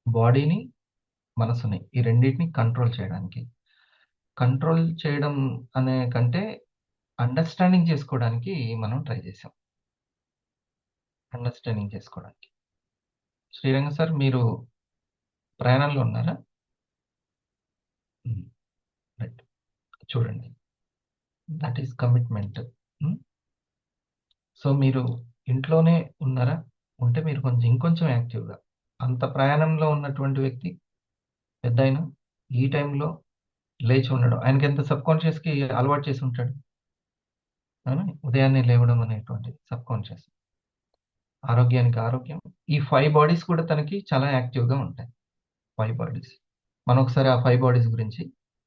బాడీని, మనసుని ఈ రెండిటిని కంట్రోల్ చేయడానికి. కంట్రోల్ చేయడం అనే కంటే అండర్‌స్టాండింగ్ చేసుకోవడానికి మనం ట్రై చేసాం. అండర్‌స్టాండింగ్ చేసుకోవడానికి. శ్రీరంగ సార్ మీరు ప్రయాణంలో ఉన్నారా? హ్మ్. రైట్. చూడండి. That is commitment. హ్మ్. సో, మీరు ఇంట్లోనే ఉన్నారా? ఉంటే మీరు కొంచెం ఇంకొంచెం యాక్టివ్‌గా అంత ప్రయాణంలో ఉన్నటువంటి వ్యక్తి పెద్దాయన ఈ టైంలో లేచి ఉండడం. ఆయనకెంత సబ్‌కాన్షియస్‌కి అలవాటు చేసి ఉంటాడు. అవునా? ఉదయాన్నే లేవడం అనేటువంటిది సబ్‌కాన్షియస్. ఆరోగ్యానికి ఆరోగ్యం. ఈ 5 బాడీస్ కూడా తనకి చాలా యాక్టివ్‌గా ఉంటాయి. 5 బాడీస్. మనం ఒకసారి ఆ 5 బాడీస్ గురించి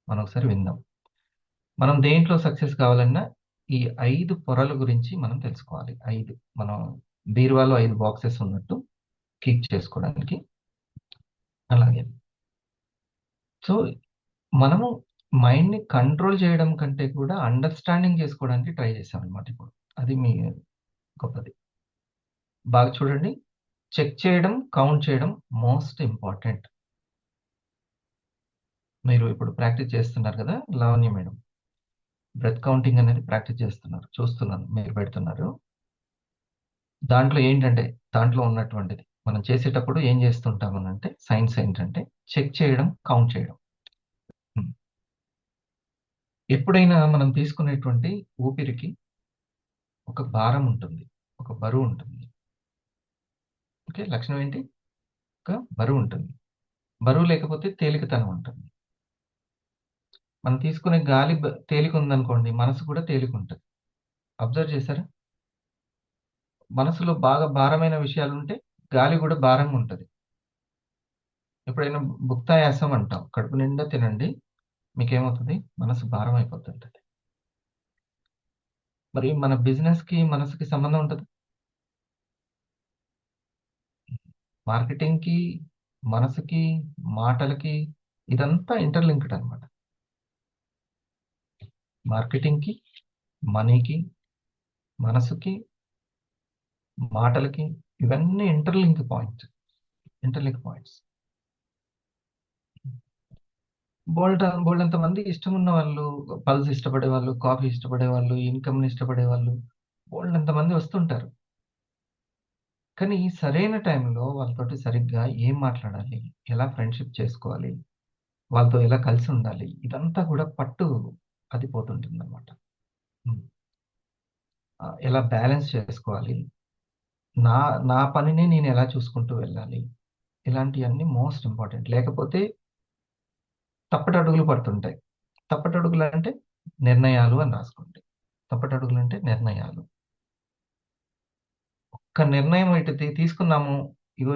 మనం ఒకసారి విందాం. మనం దేంట్లో సక్సెస్ కావాలన్నా ఈ 5 పొరల గురించి మనం తెలుసుకోవాలి. 5 మనం బీరువాలో 5 బాక్సెస్ ఉన్నట్టు కీప్ చేసుకోవడానికి. అలాగే. సో, మనము మైండ్‌ని కంట్రోల్ చేయడం కంటే కూడా అండర్‌స్టాండింగ్ చేసుకోవడానికి ట్రై చేశామనమాట ఇప్పుడు. అది మీ గొప్పది. బాగా చూడండి. చెక్ చేయడం, కౌంట్ చేయడం మోస్ట్ ఇంపార్టెంట్. మీరు ఇప్పుడు ప్రాక్టీస్ చేస్తున్నారు కదా! లావణ్య మేడం. బ్రెత్ కౌంటింగ్ అనేది ప్రాక్టీస్ చేస్తున్నారు. చూస్తున్నాను మీరు పెడుతున్నారు. దాంట్లో ఏంటంటే, దాంట్లో ఉన్నటువంటిది మనం చేసేటప్పుడు ఏం చేస్తుంటామనంటే సైన్స్ ఏంటంటే చెక్ చేయడం, కౌంట్ చేయడం. హ్మ్. ఎప్పుడైనా మనం తీసుకునేటువంటి ఊపిరికి ఒక భారం ఉంటుంది. ఒక బరువు ఉంటుంది. ఓకే. లక్షణం ఏంటి? ఒక బరువు ఉంటుంది. బరువు లేకపోతే తేలికతనం ఉంటుంది. మనం తీసుకునే గాలి తేలికుందనుకోండి, మనసు కూడా తేలికుంటది. అబ్జర్వ్ చేశారా? మనసులో బాగా భారమైన విషయాలుంటే గాలి గూడా భారంగుంటది. ఎప్పుడైనా భుక్తాయాసం అంటాం. కడుపు నిండా తినండి. మీకేమవుతది? మనసు భారం అయిపోతుంటది. మరి మన బిజినెస్‌కి, మనసుకి సంబంధం ఉంటదా? మార్కెటింగ్‌కి, మనసుకి, మాటలకి ఇదంతా ఇంటర్‌లింక్డ్ అనమాట. మార్కెటింగ్‌కి, మనీకి, మనసుకి, మాటలకి ఇవన్నీ ఇంటర్‌లింక్ పాయింట్స్. బోలెడంత మంది ఇష్టమున్న వాళ్ళు, పల్స్ ఇష్టపడేవాళ్ళు, కాఫీ ఇష్టపడేవాళ్ళు, ఇన్‌కమ్‌ని ఇష్టపడేవాళ్ళు బోలెడంత మంది వస్తుంటారు. కానీ సరైన టైంలో వాళ్ళతోటి సరిగ్గా ఏం మాట్లాడాలి? ఎలా ఫ్రెండ్‌షిప్ చేసుకోవాలి? వాళ్ళతో ఎలా కలిసుండాలి? ఇదంతా కూడా పట్టు అది పోతుంటుందనమాట. హ్మ్. ఎలా బ్యాలెన్స్ చేసుకోవాలి? నా నా పనిని నేను ఎలా చూసుకుంటూ వెళ్ళాలి? ఇలాంటియన్నీ మోస్ట్ ఇంపార్టెంట్. లేకపోతే తప్పటడుగులు పడుతుంటాయి. తప్పటడుగులంటే నిర్ణయాలు అని రాసుకోండి. తప్పటడుగులంటే నిర్ణయాలు. ఒక్క నిర్ణయం ఇటు తీసుకున్నాము. ఇగో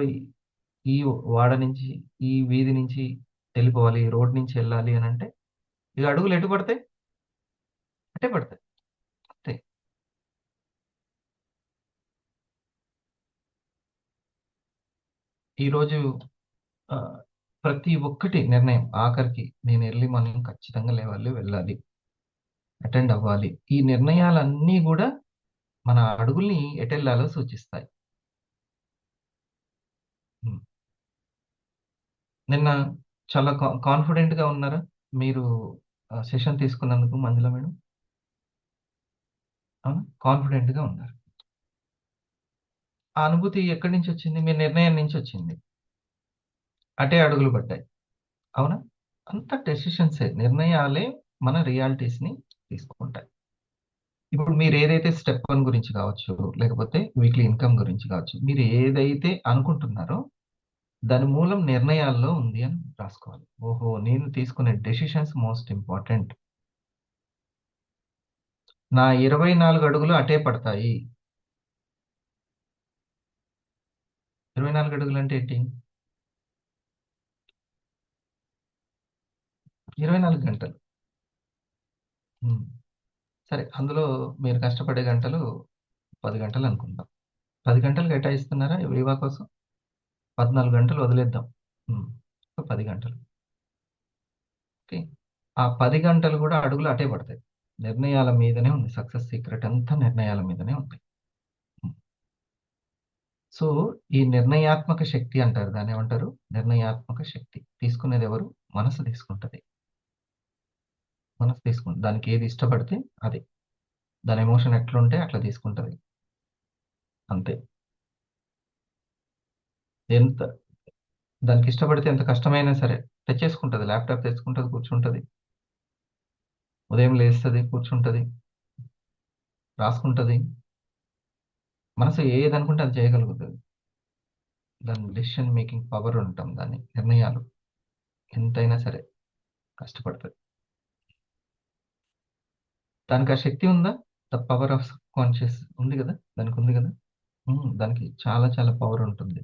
ఈ వాడ నుంచి, ఈ వీధి నుంచి ఎళ్ళిపోవాలి. ఈ రోడ్ నుంచి ఎళ్ళాలి అనంటే, ఇగ అడుగులు ఎటు పడతాయి? అటే పడతాయి. అంతే. ఈరోజు ఆహ్, ప్రతి ఒక్కటి నిర్ణయం ఆఖరికి నేను ఎర్లీ మార్నింగ్ ఖచ్చితంగా లేవాలి, వెళ్ళాలి, అటెండ్ అవ్వాలి. ఈ నిర్ణయాలన్నీ గూడా మన అడుగుల్ని ఎటెళ్ళాలో సూచిస్తాయి. హ్మ్. నిన్న చాలా కాన్ఫిడెంట్‌గా ఉన్నారా? మీరు సెషన్ తీసుకున్నందుకు మంజుల మేడం. అవునా? కాన్ఫిడెంట్‌గా ఉన్నారు. ఆ అనుభూతి ఎక్కడి నుంచొచ్చింది? మీ నిర్ణయం నుంచొచ్చింది. అటే అడుగులు పడ్డాయి. అవునా? అంతా డెసిషన్సే. నిర్ణయాలే మన రియాలిటీస్‌ని తీసుకుంటాయి. ఇప్పుడు మీరేదైతే స్టెప్ 1 గురించి కావచ్చు, లేకపోతే వీక్లీ ఇన్‌కమ్ గురించి కావచ్చు. మీరు ఏదైతే అనుకుంటున్నారో దాని మూలం నిర్ణయాల్లో ఉంది అని రాసుకోవాలి. ఓహో! నేను తీసుకునే డెసిషన్స్ మోస్ట్ ఇంపార్టెంట్. నా 24 అడుగులు అటే పడతాయి. 24 అడుగులంటే ఏంటి? 24 గంటలు. హ్మ్. సరే. అందులో మీరు కష్టపడే గంటలు 10 గంటలనుకుందాం. 10 గంటలు కేటాయిస్తున్నారా వివా కోసం? 14 గంటలు వదిలేద్దాం. హ్మ్. ఒక 10 గంటలు. ఓకే. ఆ 10 గంటలు గూడా అడుగులు అటే పడతాయి. నిర్ణయాల మీదనే ఉంది. సక్సెస్ సీక్రెట్ అంతా నిర్ణయాల మీదనే ఉంది. హ్మ్. సో, ఈ నిర్ణయాత్మక శక్తి అంటారు. దాన్నేమంటారు? నిర్ణయాత్మక శక్తి. తీసుకునేది ఎవరు? మనసు తీసుకుంటది. మనసు దానికి ఏది ఇష్టపడితే అది. దాని ఎమోషన్ ఎట్లుంటే అట్లా తీసుకుంటది. అంతే. ఎంత దానికి ఇష్టపడితే ఎంత కష్టమైనా సరే తెచ్చేసుకుంటది. ల్యాప్‌టాప్ తెచ్చుకుంటది, కూర్చుంటది. ఉదయం లేస్తది, కూర్చుంటది, రాసుకుంటది. మనసు ఏదనుకుంటే అది చేయగలుగుతది. దాన్ని డెసిషన్ మేకింగ్ పవర్ అంటాం దాన్ని. నిర్ణయాలు ఎంతైనా సరే కష్టపడతది. దానికి ఆ శక్తి ఉందా? ద పవర్ ఆఫ్ సబ్‌కాన్షియస్ ఉంది గదా! దానికుంది గదా! దానికి చాలా చాలా పవర్ ఉంటుంది.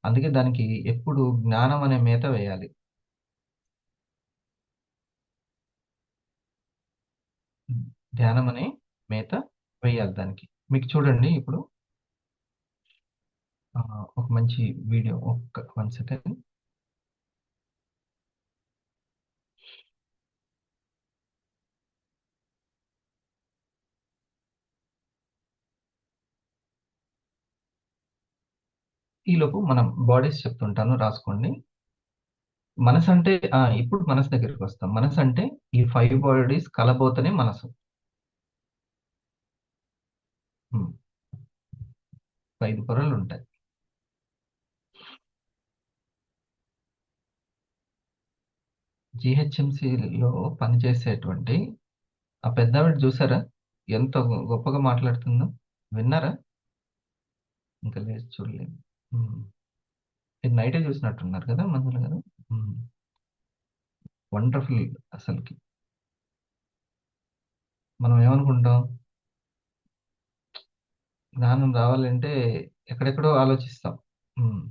అందుకే దానికి ఎప్పుడు జ్ఞానం అనే మేత వేయాలి. హ్మ్. ధ్యానం అనే మేత వేయాలి దానికి. మీకు చూడండి ఇప్పుడు ఒక మంచి వీడియో 1 సెకండ్. ఈలోపు మనం బాడీస్ చెప్తుంటాను రాసుకోండి. మనసంటే ఇప్పుడు మనసు దగ్గరికొస్తాం. మనసంటే ఈ 5 బాడీస్ కలబోతనే మనసు. హ్మ్. 5 పొరలుంటాయి. జీహెచ్ఎంసీలో పనిచేసేటువంటి ఆ పెద్దావిడ చూసారా? ఎంత గొప్పగా మాట్లాడుతుందో. విన్నారా? ఇంకా లేదు చూడలేదు. హ్మ్. మీరు నైటే చూసినట్టున్నారు కదా! మంజుల గారు? హ్మ్. వండర్‌ఫుల్ అసలకి. మనం ఏమనుకుంటాం? జ్ఞానం రావాలంటే ఎక్కడెక్కడో ఆలోచిస్తాం. హ్మ్.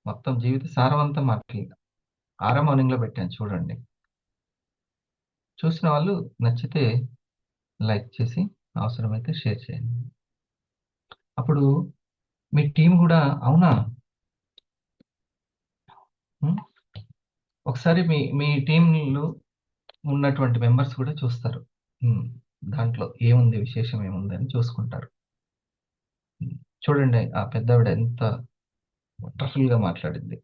మొత్తం జీవిత సారవంతం మాటలు. ఆరా మౌనింగ్‌లో పెట్టాను చూడండి. చూసిన వాళ్ళు నచ్చితే లైక్ చేసి, అవసరమైతే షేర్ చేయండి. అప్పుడు మీ టీమ్ గూడా అవునా? హ్మ్. ఒకసారి మీ మీ టీమ్‌లో ఉన్నటువంటి మెంబర్స్ కూడా చూస్తారు. హ్మ్. దాంట్లో ఏముంది, విశేషం ఏముందని చూసుకుంటారు. హ్మ్. చూడండి ఆ పెద్దావిడ ఎంత వండర్‌ఫుల్‌గా మాట్లాడింది.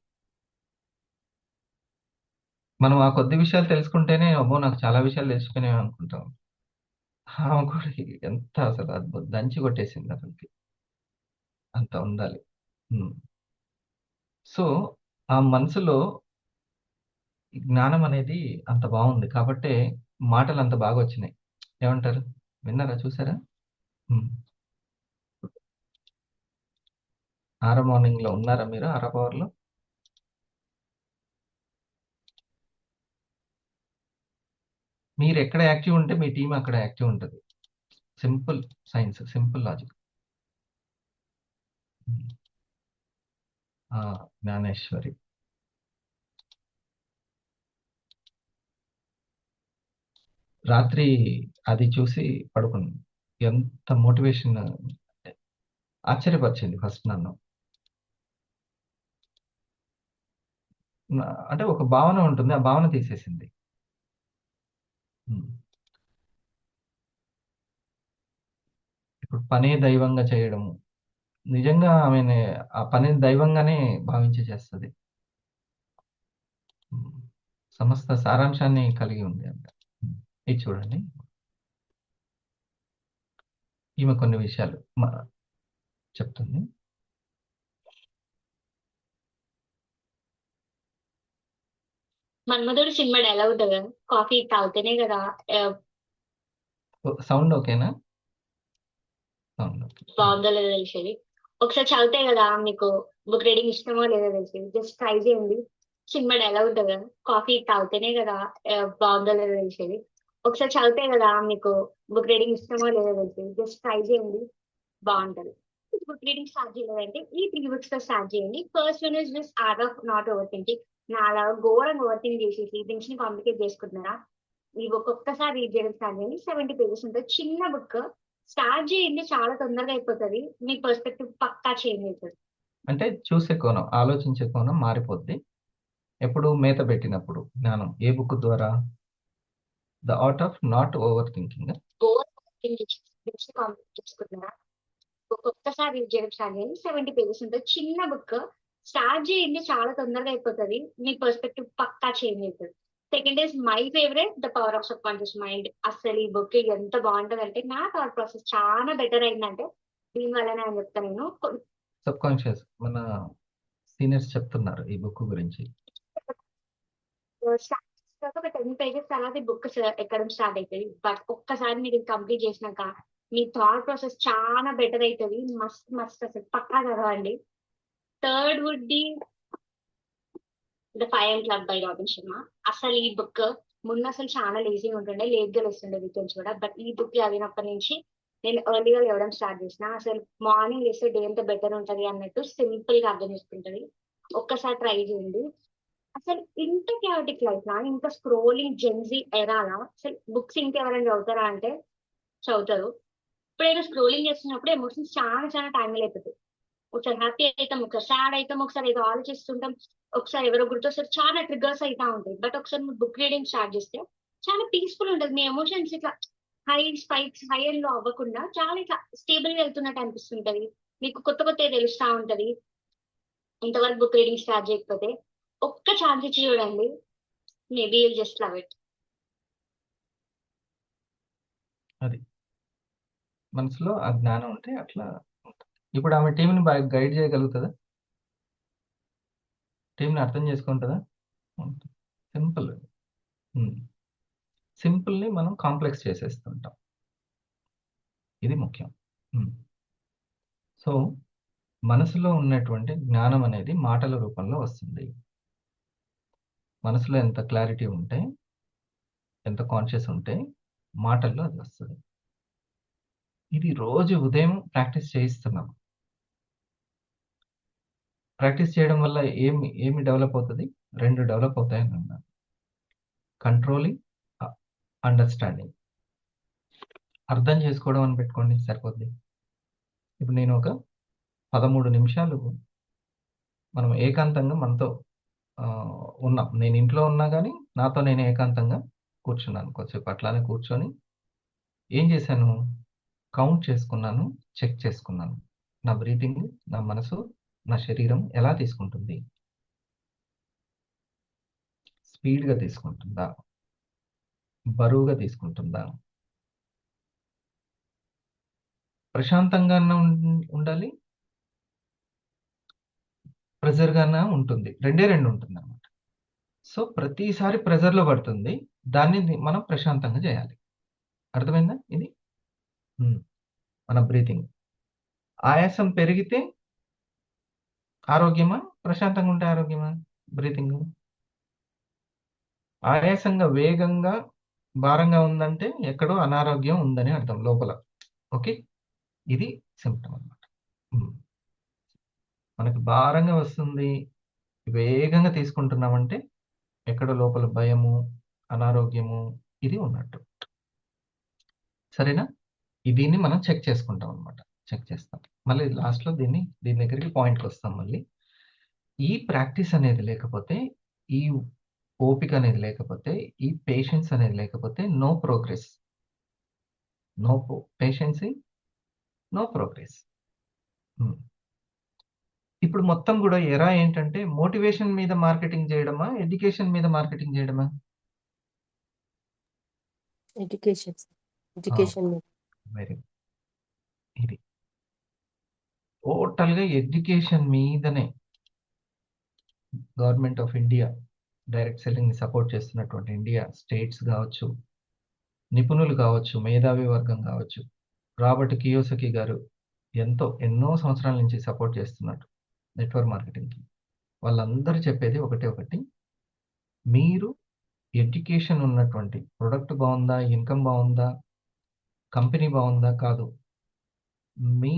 మనం ఆ కొద్ది విషయాలు తెలుసుకుంటేనే, అమ్మో! నాకు చాలా విషయాలు తెలిసిపోయినాయి అనుకుంటాం. ఆమె కూడా ఎంత అసలు దంచి కొట్టేసింది అసలకి. అంత ఉండాలి. హ్మ్. సో, ఆ మనసులో ఈ జ్ఞానం అనేది అంత బావుంది. కాబట్టే మాటలంత బాగొచ్చినాయి. ఏమంటారు? విన్నారా? చూసారా? హ్మ్. 'ఆరా మార్నింగ్‌లో' ఉన్నారా మీరు 'ఆరా పవర్‌లో'? మీరెక్కడ యాక్టివ్ ఉంటే మీ టీమ్ అక్కడ యాక్టివ్ ఉంటది. Simple science. Simple logic. హ్మ్. ఆ! జ్ఞానేశ్వరి. రాత్రి అది చూసి పడుకున్నా. ఎంత మోటివేషన్ అంటే ఆశ్చర్యపరిచింది ఫస్ట్ నన్ను. అంటే ఒక భావన ఉంటుంది. ఆ భావన తీసేసింది. హ్మ్. ఇప్పుడు పనే దైవంగా చేయడము. నిజంగా ఆమెని ఆ పనిని దైవంగానే భావించి చేస్తది. హ్మ్. సమస్త సారాంశాన్ని కలిగి ఉంది అంట. హ్మ్. ఇది చూడండి. ఈమె కొన్ని విషయాలు చెప్తుంది. మన్మధుడు సినిమా డైలాగ్ ఉంటది కదా! కాఫీ తాగితేనే కదా సౌండ్ ఓకేనా? Sound okay. హ్మ్. బావుందో లేదో తెలిసేది. ఒకసారి చదివితే కదా మీకు బుక్ రీడింగ్ ఇష్టమో లేదో తెలిసేది. జస్ట్ ట్రై చేయండి. సినిమా డైలాగ్ ఉంటది కదా! కాఫీ తాగితేనే కదా బావుందో లేదో తెలిసేది. ఒకసారి చదివితే కదా మీకు బుక్ రీడింగ్ ఇష్టమో లేదో తెలిసేది. జస్ట్ ట్రై చేయండి. బావుంటది. బుక్ రీడింగ్ స్టార్ట్ చేయలేదంటే ఈ 3 బుక్స్‌తో స్టార్ట్ చేయండి. First one is just art of not over thinking. నాలాగా ఘోరంగా ఓవర్ థింక్ చేసేసి థింగ్స్‌ని కాంప్లికేట్ చేసుకుంటున్నారా? ఈ బుక్ ఒక్కసారి రీడ్ చేయడం స్టార్ట్ చేయండి. 70 పేజెస్ ఉంటది. చిన్న బుక్. స్టార్ట్ చేయండి. చాలా తొందరగా అయిపోతది. మీ పర్స్పెక్టివ్ పక్కా చేంజ్ అయితది. అంటే చూసే కోణం, ఆలోచించే కోణం మారిపోద్ది. ఎప్పుడు మేత పెట్టినప్పుడు జ్ఞానం. ఏ బుక్ ద్వారా? 'The art of not over థింకింగా'? ఓవర్ థింకింగ్ బుక్స్ కంప్లీట్ చేసుకున్నారా? ఒక్కొక్కసారి రీడ్ చేయడం స్టార్ట్ చేయండి. 70 పేజెస్ ఉంటది. చిన్న బుక్. స్టార్ట్ చేయండి చాలా తొందరగా అయిపోతది. మీ పర్స్పెక్టివ్ పక్కా చేంజ్ అయితది. Second is my favourite 'the power of subconscious mind'. అస్సలు ఈ బుక్ ఎంత బావుంటదంటే నా థాట్ ప్రాసెస్ చాలా బెటర్ అయిందంటే దీని వల్లనే అని చెప్తా నేను. సబ్ కాన్షియస్ మన సీనియర్స్ చెప్తున్నారు ఈ బుక్ గురించి. స్టార్ట్ చేసాక ఒక 10 పేజెస్ తర్వాత ఈ బుక్ ఎక్కడం స్టార్ట్ అయితది. బట్ ఒక్కసారి మీరు ఇది కంప్లీట్ చేసినాక మీ థాట్ ప్రాసెస్ చాలా బెటర్ అయితది. మస్త్ మస్త్ అసలు పక్కా చదవండి. Third would be 'the fire and club' by Robin Sharma. అసలు ఈ బుక్ ముందు అసలు చాలా లేజీగా ఉంటుండే, లేట్‌గా లేస్తుండే వీకెండ్స్ కూడా. బట్ ఈ బుక్ చదివినప్పటి నుంచి నేను ఎర్లీగా లేవడం స్టార్ట్ చేసిన. అసలు మార్నింగ్ లేస్తే డే అంతా బెటర్ ఉంటది అన్నట్టు సింపుల్‌గా అర్థం చేసుకుంటది. ఒక్కసారి ట్రై చేయండి. అసలు ఇంత chaotic లైఫ్‌లా, ఇంత స్క్రోలింగ్ జెన్‌జీ ఎరాలా అసలు బుక్స్ ఇంకెవరైనా చదువుతారా అంటే చదువుతారు. ఎప్పుడైనా స్క్రోలింగ్ చేస్తున్నప్పుడు ఎమోషన్స్ చాలా చాలా ట్యాంగిల్ అయిపోతాయి. ఒకసారి హ్యాపీ అయితాం, ఒకసారి సాడ్ అయితాం, ఒకసారి ఏదో ఆలోచిస్తుంటాం, ఒకసారి ఎవరో గుర్తొస్తారు. చాలా ట్రిగ్గర్స్ అయితా ఉంటాయి. బట్ ఒకసారి మీరు బుక్ రీడింగ్ స్టార్ట్ చేస్తే చాలా పీస్‌ఫుల్ ఉంటది. మీ ఎమోషన్స్ ఇట్లా హై స్పైక్స్, హై అండ్ లో అవ్వకుండా చాలా ఇట్లా స్టేబుల్‌గా వెళ్తున్నట్టు అనిపిస్తుంటది. మీకు కొత్త కొత్తవి తెలుస్తా ఉంటది. ఇంతవరకు బుక్ రీడింగ్ స్టార్ట్ చేయకపోతే ఒక్క ఛాన్స్ ఇచ్చి చూడండి. Maybe you'll just love it. అది మనసులో ఆ జ్ఞానం ఉంటే అట్లా ఉంటుంది. ఇప్పుడు ఆమె టీంని బాగా గైడ్ చేయగలుగుతుందా? టీంని అర్థం చేసుకుంటుందా? ఉంటుంది. సింపుల్. సింపుల్ని మనం కాంప్లెక్స్ చేసేస్తుంటాం. ఇది ముఖ్యం. సో మనసులో ఉన్నటువంటి జ్ఞానం అనేది మాటల రూపంలో వస్తుంది. మనసులో ఎంత క్లారిటీ ఉంటే, ఎంత కాన్షియస్ ఉంటే మాటల్లో అది వస్తుంది. ఇది రోజు ఉదయం ప్రాక్టీస్ చేయిస్తున్నాం. ప్రాక్టీస్ చేయడం వల్ల ఏమి డెవలప్ అవుతుంది? 2 డెవలప్ అవుతాయని అన్నాను. Controlling, understanding. అర్థం చేసుకోవడం అని పెట్టుకోండి సరిపోద్ది. ఇప్పుడు నేను ఒక 13 నిమిషాలు మనం ఏకాంతంగా మనతో ఉన్నాం. నేను ఇంట్లో ఉన్నా కానీ నాతో నేను ఏకాంతంగా కూర్చున్నాను. కొద్దిసేపు అట్లానే కూర్చొని ఏం చేశాను? కౌంట్ చేసుకున్నాను, చెక్ చేసుకున్నాను. నా బ్రీతింగ్, నా మనసు, నా శరీరం ఎలా తీసుకుంటుంది? స్పీడ్‌గా తీసుకుంటుందా? బరువుగా తీసుకుంటుందా? ప్రశాంతంగానే ఉండాలి. ప్రెజర్‌గానే ఉంటుంది. రెండే 2 ఉంటుందన్నమాట. సో, ప్రతిసారి ప్రెజర్‌లో పడుతుంది. దాన్ని మనం ప్రశాంతంగా చేయాలి. అర్థమైందా ఇది? మన బ్రీతింగ్. ఆయాసం పెరిగితే ఆరోగ్యమా? ప్రశాంతంగా ఉంటే ఆరోగ్యమా? బ్రీతింగ్. ఆయాసంగా, వేగంగా, భారంగా ఉందంటే ఎక్కడో అనారోగ్యం ఉందని అర్థం లోపల. ఓకే? ఇది సింప్టమ్ అన్నమాట. మనకి భారంగా వస్తుంది, వేగంగా తీసుకుంటున్నామంటే ఎక్కడో లోపల భయము, అనారోగ్యము ఇది ఉన్నట్టు. సరేనా? దీన్ని మనం చెక్ చేసుకుంటాం అన్నమాట. చెక్ చేస్తాం. మళ్ళీ లాస్ట్‌లో దీని దగ్గరికి పాయింట్‌కొస్తాం మళ్ళీ. ఈ ప్రాక్టీస్ అనేది లేకపోతే, ఈ ఓపిక అనేది లేకపోతే, ఈ పేషెన్స్ అనేది లేకపోతే no progress. No patiency, no progress. ఇప్పుడు మొత్తం గూడా ఎరా ఏంటంటే మోటివేషన్ మీద మార్కెటింగ్ చేయడమా? ఎడ్యుకేషన్ మీద మార్కెటింగ్ చేయడమా? ఎడ్యుకేషన్. ఆ! ఎడ్యుకేషన్ మీద. వెరీ ఇది. టోటల్‌గా ఎడ్యుకేషన్ మీదనే గవర్నమెంట్ ఆఫ్ ఇండియా డైరెక్ట్ సెల్లింగ్‌ని సపోర్ట్ చేస్తున్నటువంటి ఇండియా స్టేట్స్ గావచ్చు, నిపుణులు కావచ్చు, మేధావి వర్గం కావచ్చు. రాబర్ట్ కియోసకి గారు ఎన్నో సంవత్సరాల నుంచి సపోర్ట్ చేస్తున్నారు నెట్వర్క్ మార్కెటింగ్‌కి. వాళ్ళందరూ చెప్పేది ఒకటి. మీరు ఎడ్యుకేషన్ ఉన్నటువంటి ప్రొడక్ట్ బావుందా? ఇన్‌కమ్ బావుందా? కంపెనీ బావుందా? కాదు. మీ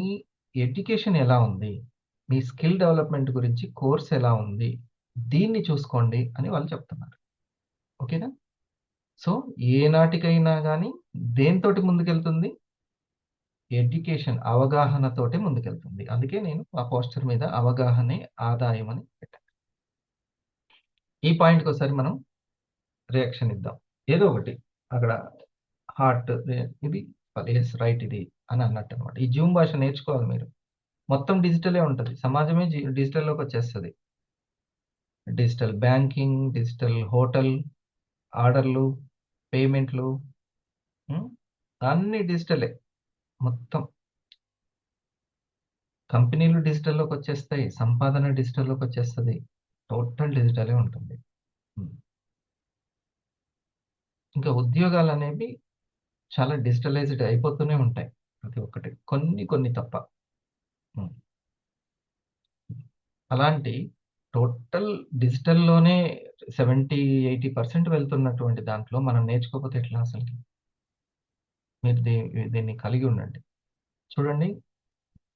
ఎడ్యుకేషన్ ఎలా ఉంది? మీ స్కిల్ డెవలప్‌మెంట్ గురించి కోర్స్ ఎలా ఉంది? దీన్ని చూసుకోండి అని వాళ్ళు చెప్తున్నారు. ఓకేనా? సో, ఏనాటికైనా గాని దేనితోటి ముందుకెళ్తుంది? ఎడ్యుకేషన్ అవగాహనతోటే ముందుకెళ్తుంది. అందుకే నేను ఆ పోస్టర్ మీద అవగాహనే ఆదాయం అని పెట్టాను. ఈ పాయింట్‌కొకసారి మనం రియాక్షన్ ఇద్దాం. ఏదో ఒకటి అక్కడ హార్ట్ ఇది యెస్ రైట్ ఇది అని అన్నట్టు అనమాట. ఈ జూమ్ భాష నేర్చుకోవాలి మీరు. మొత్తం డిజిటలే ఉంటది. సమాజమే డిజిటల్‌లోకి వచ్చేస్తది. డిజిటల్ బ్యాంకింగ్, డిజిటల్ హోటల్, ఆర్డర్‌లు, పేమెంట్‌లు హ్మ్. అన్నీ డిజిటలే. మొత్తం కంపెనీలు డిజిటల్‌లోకి వచ్చేస్తాయి. సంపాదన డిజిటల్‌లోకి వచ్చేస్తది. టోటల్ డిజిటలే ఉంటుంది. హ్మ్. ఇంకా ఉద్యోగాలనేవి చాలా డిజిటలైజ్డ్ అయిపోతూనే ఉంటాయి. ప్రతి ఒక్కటి. కొన్ని కొన్ని తప్ప. హ్మ్. అలాంటి టోటల్ డిజిటల్‌లోనే 70, 80% వెళ్తున్నటువంటి దాంట్లో మనం నేర్చుకోకపోతే ఎట్లా అసలకి? మీరు దీన్ని కలిగి ఉండండి. చూడండి,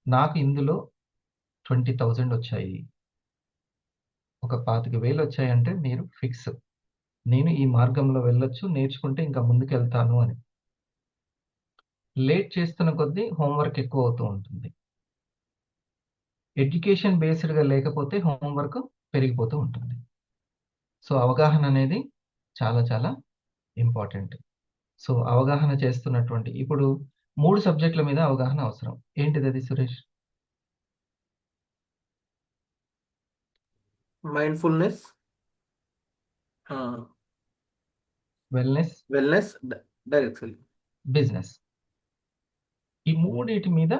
నాకు ఇందులో 20,000 వచ్చాయి. ఒక 25,000 వచ్చాయంటే మీరు ఫిక్స్. నేను ఈ మార్గంలో వెళ్ళొచ్చు, నేర్చుకుంటే ఇంకా ముందుకెళ్తాను అని. లేట్ చేస్తున్న కొద్దీ హోంవర్క్ ఎక్కువ అవుతూ ఉంటుంది. ఎడ్యుకేషన్ బేస్డ్‌గా లేకపోతే హోంవర్క్ పెరిగిపోతూ ఉంటుంది. సో, అవగాహన అనేది చాలా చాలా ఇంపార్టెంట్. సో, అవగాహన చేస్తున్నటువంటి ఇప్పుడు 3 సబ్జెక్ట్‌ల మీద అవగాహన అవసరం. ఏంటిదది సురేష్? మైండ్‌ఫుల్‌నెస్, ఆ! Wellness, wellness, direction. బిజినెస్. ఈ మూడిటి మీద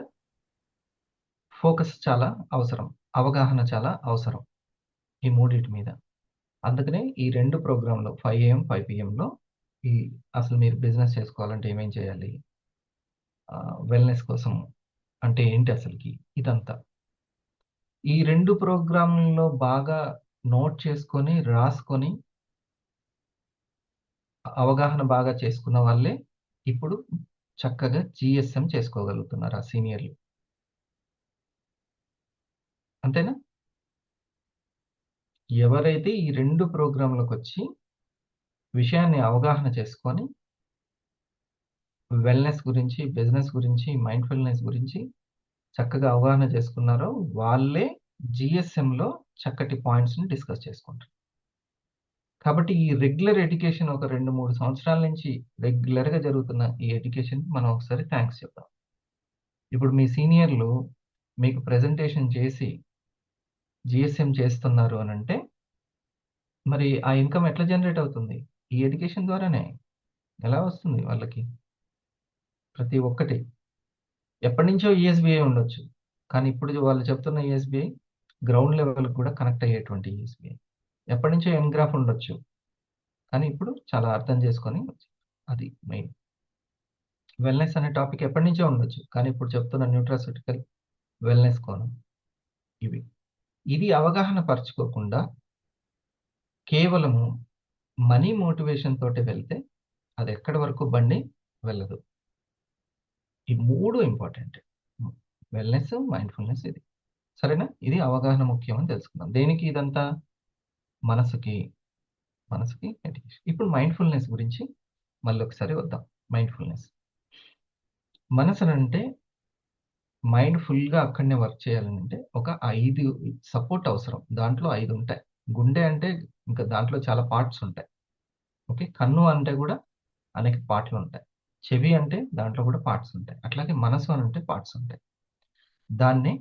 ఫోకస్ చాలా అవసరం. అవగాహన చాలా అవసరం. ఈ మూడిటి మీద. అందుకనే ఈ 2 ప్రోగ్రామ్‌లు 5 AM, 5 PMలో ఈ అసలు మీరు బిజినెస్ చేసుకోవాలంటే ఏమేం చేయాలి? వెల్‌నెస్ కోసం అంటే ఏంటి అసలకి? ఇదంతా. ఈ 2 ప్రోగ్రామ్‌లో బాగా నోట్ చేసుకొని, రాసుకొని అవగాహన బాగా చేసుకున్న వాళ్ళే ఇప్పుడు చక్కగా జీఎస్ఎం చేసుకోగలుగుతున్నారు ఆ సీనియర్‌లు. అంతేనా? ఎవరైతే ఈ 2 ప్రోగ్రామ్‌లకొచ్చి విషయాన్ని అవగాహన చేసుకొని వెల్‌నెస్ గురించి, బిజినెస్ గురించి, మైండ్‌ఫుల్‌నెస్ గురించి చక్కగా అవగాహన చేసుకున్నారో వాళ్ళే జీఎస్ఎంలో చక్కటి పాయింట్స్‌ని డిస్కస్ చేసుకుంటారు. కాబట్టి ఈ రెగ్యులర్ ఎడ్యుకేషన్ ఒక 2, 3 సంవత్సరాల నుంచి రెగ్యులర్‌గా జరుగుతున్న ఈ ఎడ్యుకేషన్‌కి మనం ఒకసారి థాంక్స్ చెప్దాం. ఇప్పుడు మీ సీనియర్‌లు మీకు ప్రెజెంటేషన్ చేసి జీఎస్ఎం చేస్తున్నారు అనంటే, మరి ఆ ఇన్‌కమ్ ఎట్లా జనరేట్ అవుతుంది? ఈ ఎడ్యుకేషన్ ద్వారానే. ఎలా వస్తుంది వాళ్ళకి? ప్రతి ఒక్కటి. ఎప్పటినుంచో ఈఎస్‌బీఐ ఉండొచ్చు. కానీ ఇప్పుడు వాళ్ళు చెప్తున్న ఈఎస్‌బీఐ గ్రౌండ్ లెవెల్‌కి కూడా కనెక్ట్ అయ్యేటువంటి ఈఎస్‌బీఐ. ఎప్పటినుంచో ఎన్‌గ్రాఫ్ ఉండొచ్చు. కానీ ఇప్పుడు చాలా అర్థం చేసుకొని అది మెయిన్. వెల్‌నెస్ అనే టాపిక్ ఎప్పటినుంచో ఉండొచ్చు. కానీ ఇప్పుడు చెప్తున్న న్యూట్రాస్యూటికల్, వెల్‌నెస్ కోణం ఇవి. ఇది అవగాహన పరుచుకోకుండా కేవలము మనీ మోటివేషన్ తోటి వెళ్తే అదెక్కడి వరకు బండి వెళ్ళదు. ఈ 3 ఇంపార్టెంట్. వెల్‌నెస్, మైండ్‌ఫుల్‌నెస్ ఇది. సరేనా? ఇది అవగాహన ముఖ్యం అని తెలుసుకుందాం. దేనికి ఇదంతా? మనసుకి, మనసుకి మెడిటేషన్. ఇప్పుడు మైండ్‌ఫుల్‌నెస్ గురించి మళ్ళొకసారి వద్దాం. మైండ్‌ఫుల్‌నెస్. మనసనంటే మైండ్ ఫుల్‌గా అక్కడనే వర్క్ చేయాలనంటే ఒక 5 సపోర్ట్ అవసరం. దాంట్లో 5 ఉంటాయి. గుండె అంటే ఇంకా దాంట్లో చాలా పార్ట్స్ ఉంటాయి. ఓకే. కన్ను అంటే గూడా అనేక పార్ట్‌లుంటాయి. చెవి అంటే దాంట్లో గూడా పార్ట్స్ ఉంటాయి. అట్లాగే మనసు అనంటే పార్ట్స్ ఉంటాయి. దాన్నే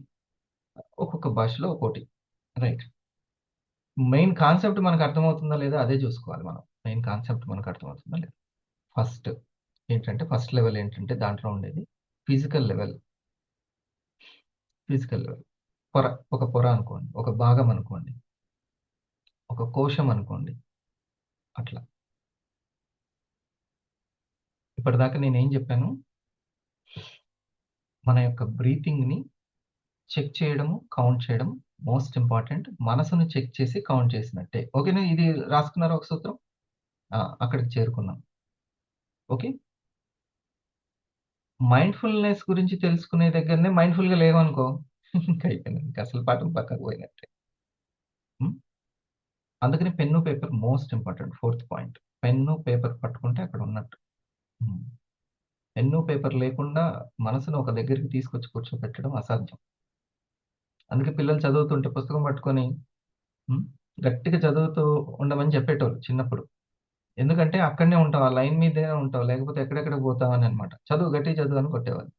ఒక్కొక్క భాషలో ఒక్కోటి. రైట్. మెయిన్ కాన్సెప్ట్ మనకు అర్థమవుతుందా లేదా అదే జూసుకోవాలి మనం. మెయిన్ కాన్సెప్ట్ మనకు అర్థమవుతుందా లేదా? ఫస్ట్ ఫస్ట్ లెవెల్ ఏంటంటే దాంట్లో ఉండేది ఫిజికల్ లెవెల్. Physical level. పొర. ఒక పొర అనుకోండి. ఒక భాగం అనుకోండి. ఒక కోశం అనుకోండి. అట్లా. ఇప్పటిదాకా నేనేం జెప్పాను? మన యొక్క బ్రీతింగ్‌ని చెక్ చేయడము, కౌంట్ చేయడం మోస్ట్ ఇంపార్టెంట్. మనసుని చెక్ చేసి కౌంట్ చేసినట్టే. ఓకేనా? ఇది రాసుకున్నారా ఒక సూత్రం? అక్కడికి చేరుకున్నాం. ఓకే. మైండ్‌ఫుల్‌నెస్ గురించి తెలుసుకునే దగ్గరనే మైండ్‌ఫుల్‌గా లేవనుకో ఇంక అయిపోయింది. ఇంక అసలు పాఠం పక్కకు పోయినట్టే. హ్మ్. అందుకని pen, paper most important. Fourth point. Pen, paper పట్టుకుంటే అక్కడ ఉన్నట్టు. హ్మ్. పెన్ను, పేపర్ లేకుండా మనసుని ఒక దగ్గరికి తీసుకొచ్చి కూర్చోపెట్టడం అసాధ్యం. అందుకే పిల్లలు చదువుతుంటే పుస్తకం పట్టుకొని హ్మ్. గట్టిగా చదువుతూ ఉండమని చెప్పేటోళ్ళు చిన్నప్పుడు. ఎందుకంటే అక్కడనే ఉంటావు. ఆ లైన్ మీదే ఉంటావు. లేకపోతే ఎక్కడెక్కడికి పోతావననమాట. చదువు గట్టిగా చదువు అని కొట్టేవాళ్ళు.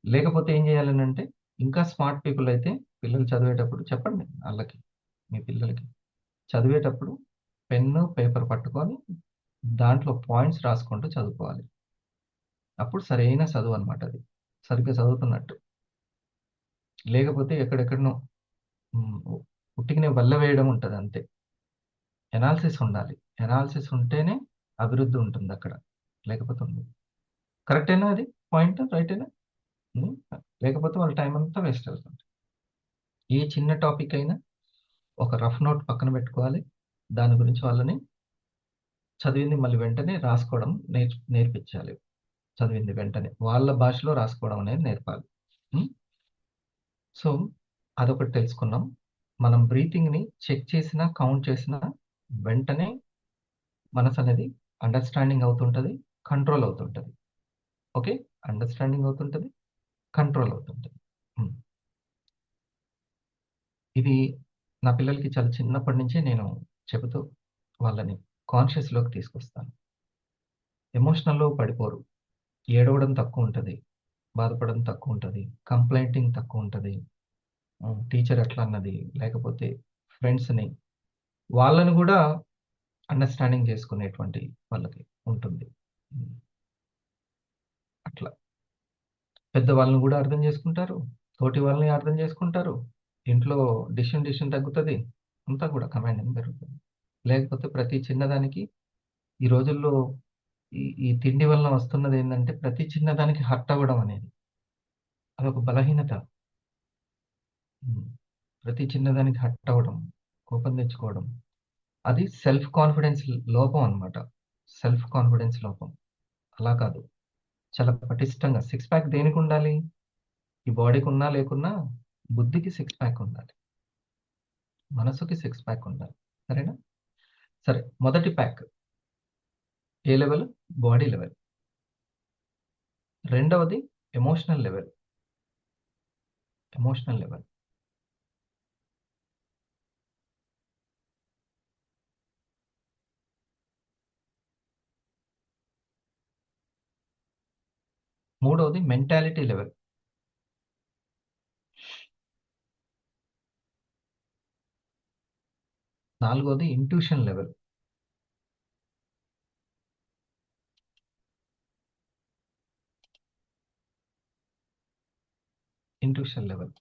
లేకపోతే ఏం చేయాలనంటే, ఇంకా స్మార్ట్ పీపుల్ అయితే పిల్లలు చదివేటప్పుడు చెప్పండి ఆళ్ళకి, మీ పిల్లలకి. చదివేటప్పుడు పెన్ను, పేపర్ పట్టుకొని దాంట్లో పాయింట్స్ రాసుకుంటూ చదువుకోవాలి. అప్పుడు సరైన చదువనమాట అది. సరిగ్గా చదువుతున్నట్టు. లేకపోతే ఎక్కడెక్కడనో హ్మ్. ఉట్టిగనే వల్ల వేయడం ఉంటదంతే. ఎనాలిసిస్ ఉండాలి. ఎనాలిసిస్ ఉంటేనే అభివృద్ధి ఉంటుందక్కడ. లేకపోతే ఉండదు. కరెక్టేనా అది పాయింట్? రైటేనా? హ్మ్. లేకపోతే వాళ్ళ టైం అంతా వేస్ట్ అవుతుంది. ఏ చిన్న టాపిక్ అయినా ఒక రఫ్ నోట్ పక్కన పెట్టుకోవాలి. దాని గురించి వాళ్ళని చదివింది మళ్ళీ వెంటనే రాసుకోవడం నేర్పించాలి. చదివింది వెంటనే. వాళ్ళ భాషలో రాసుకోవడం అనేది నేర్పాలి. హ్మ్. సో, అదొకటి తెలుసుకున్నాం. మనం బ్రీతింగ్‌ని చెక్ చేసినా, కౌంట్ చేసినా వెంటనే మనసనేది అండర్‌స్టాండింగ్ అవుతుంటది. కంట్రోల్ అవుతుంటది. ఓకే. అండర్‌స్టాండింగ్ అవుతుంటది. కంట్రోల్ అవుతుంటది. హ్మ్. ఇది నా పిల్లలకి చాలా చిన్నప్పటి నుంచే నేను చెబుతూ వాళ్ళని కాన్షియస్‌లోకి తీసుకొస్తాను. ఎమోషనల్‌లో పడిపోరు. ఏడవడం తక్కువుంటది. బాధపడడం తక్కువుంటది. కంప్లెయింటింగ్ తక్కువుంటది. టీచర్ ఎట్లా అన్నది, లేకపోతే ఫ్రెండ్స్‌ని వాళ్ళని గూడా అండర్‌స్టాండింగ్ చేసుకునేటువంటి వాళ్ళకి ఉంటుంది. హ్మ్. అట్లా. పెద్దవాళ్ళని గూడా అర్థం చేసుకుంటారు. తోటి వాళ్ళని అర్థం చేసుకుంటారు. ఇంట్లో డిసిషన్ తగ్గుతది. అంతా కూడా కమాండింగ్ పెరుగుతది. లేకపోతే ప్రతి చిన్నదానికి ఈ రోజుల్లో ఈ తిండి వలన వస్తున్నదేందంటే ప్రతి చిన్నదానికి హర్ట్ అవ్వడం అనేది. అదొక బలహీనత. హ్మ్. ప్రతి చిన్నదానికి హర్ట్ అవ్వడం, కోపం తెచ్చుకోవడం. అది సెల్ఫ్ కాన్ఫిడెన్స్ లోపం అన్నమాట. సెల్ఫ్ కాన్ఫిడెన్స్ లోపం. అలా కాదు. చాలా పటిష్టంగా సిక్స్ ప్యాక్ దేనికుండాలి? ఈ బాడీకున్నా లేకున్నా బుద్ధికి సిక్స్ ప్యాక్ ఉండాలి. మనసుకి సిక్స్ ప్యాక్ ఉండాలి. సరేనా? సరే. మొదటి ప్యాక్ ఏ లెవెల్? Body level. రెండవది ఎమోషనల్ లెవెల్. Emotional level. మూడవది మెంటాలిటీ లెవెల్. నాలుగోది ఇంట్యూషన్ లెవెల్. Intuition level.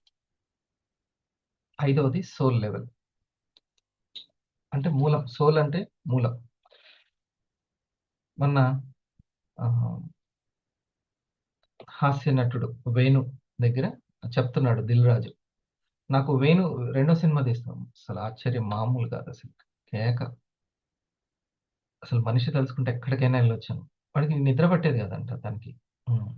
ఐదవది సోల్ లెవెల్. అంటే మూలం. సోల్ అంటే మూలం. మొన్న ఆహ్, హాస్య నటుడు 'వేణు' దగ్గర చెప్తున్నాడు 'దిల్ రాజు'. నాకు 'వేణు' రెండో సినిమా తీస్తున్నాం. అసలు ఆశ్చర్యం మామూలు కాదసలు. కేక. అసలు మనిషి తలుచుకుంటే ఎక్కడికైనా ఎళ్ళొచ్చని. వాడికి నిద్ర పట్టేది కాదంట తనకి. హ్మ్.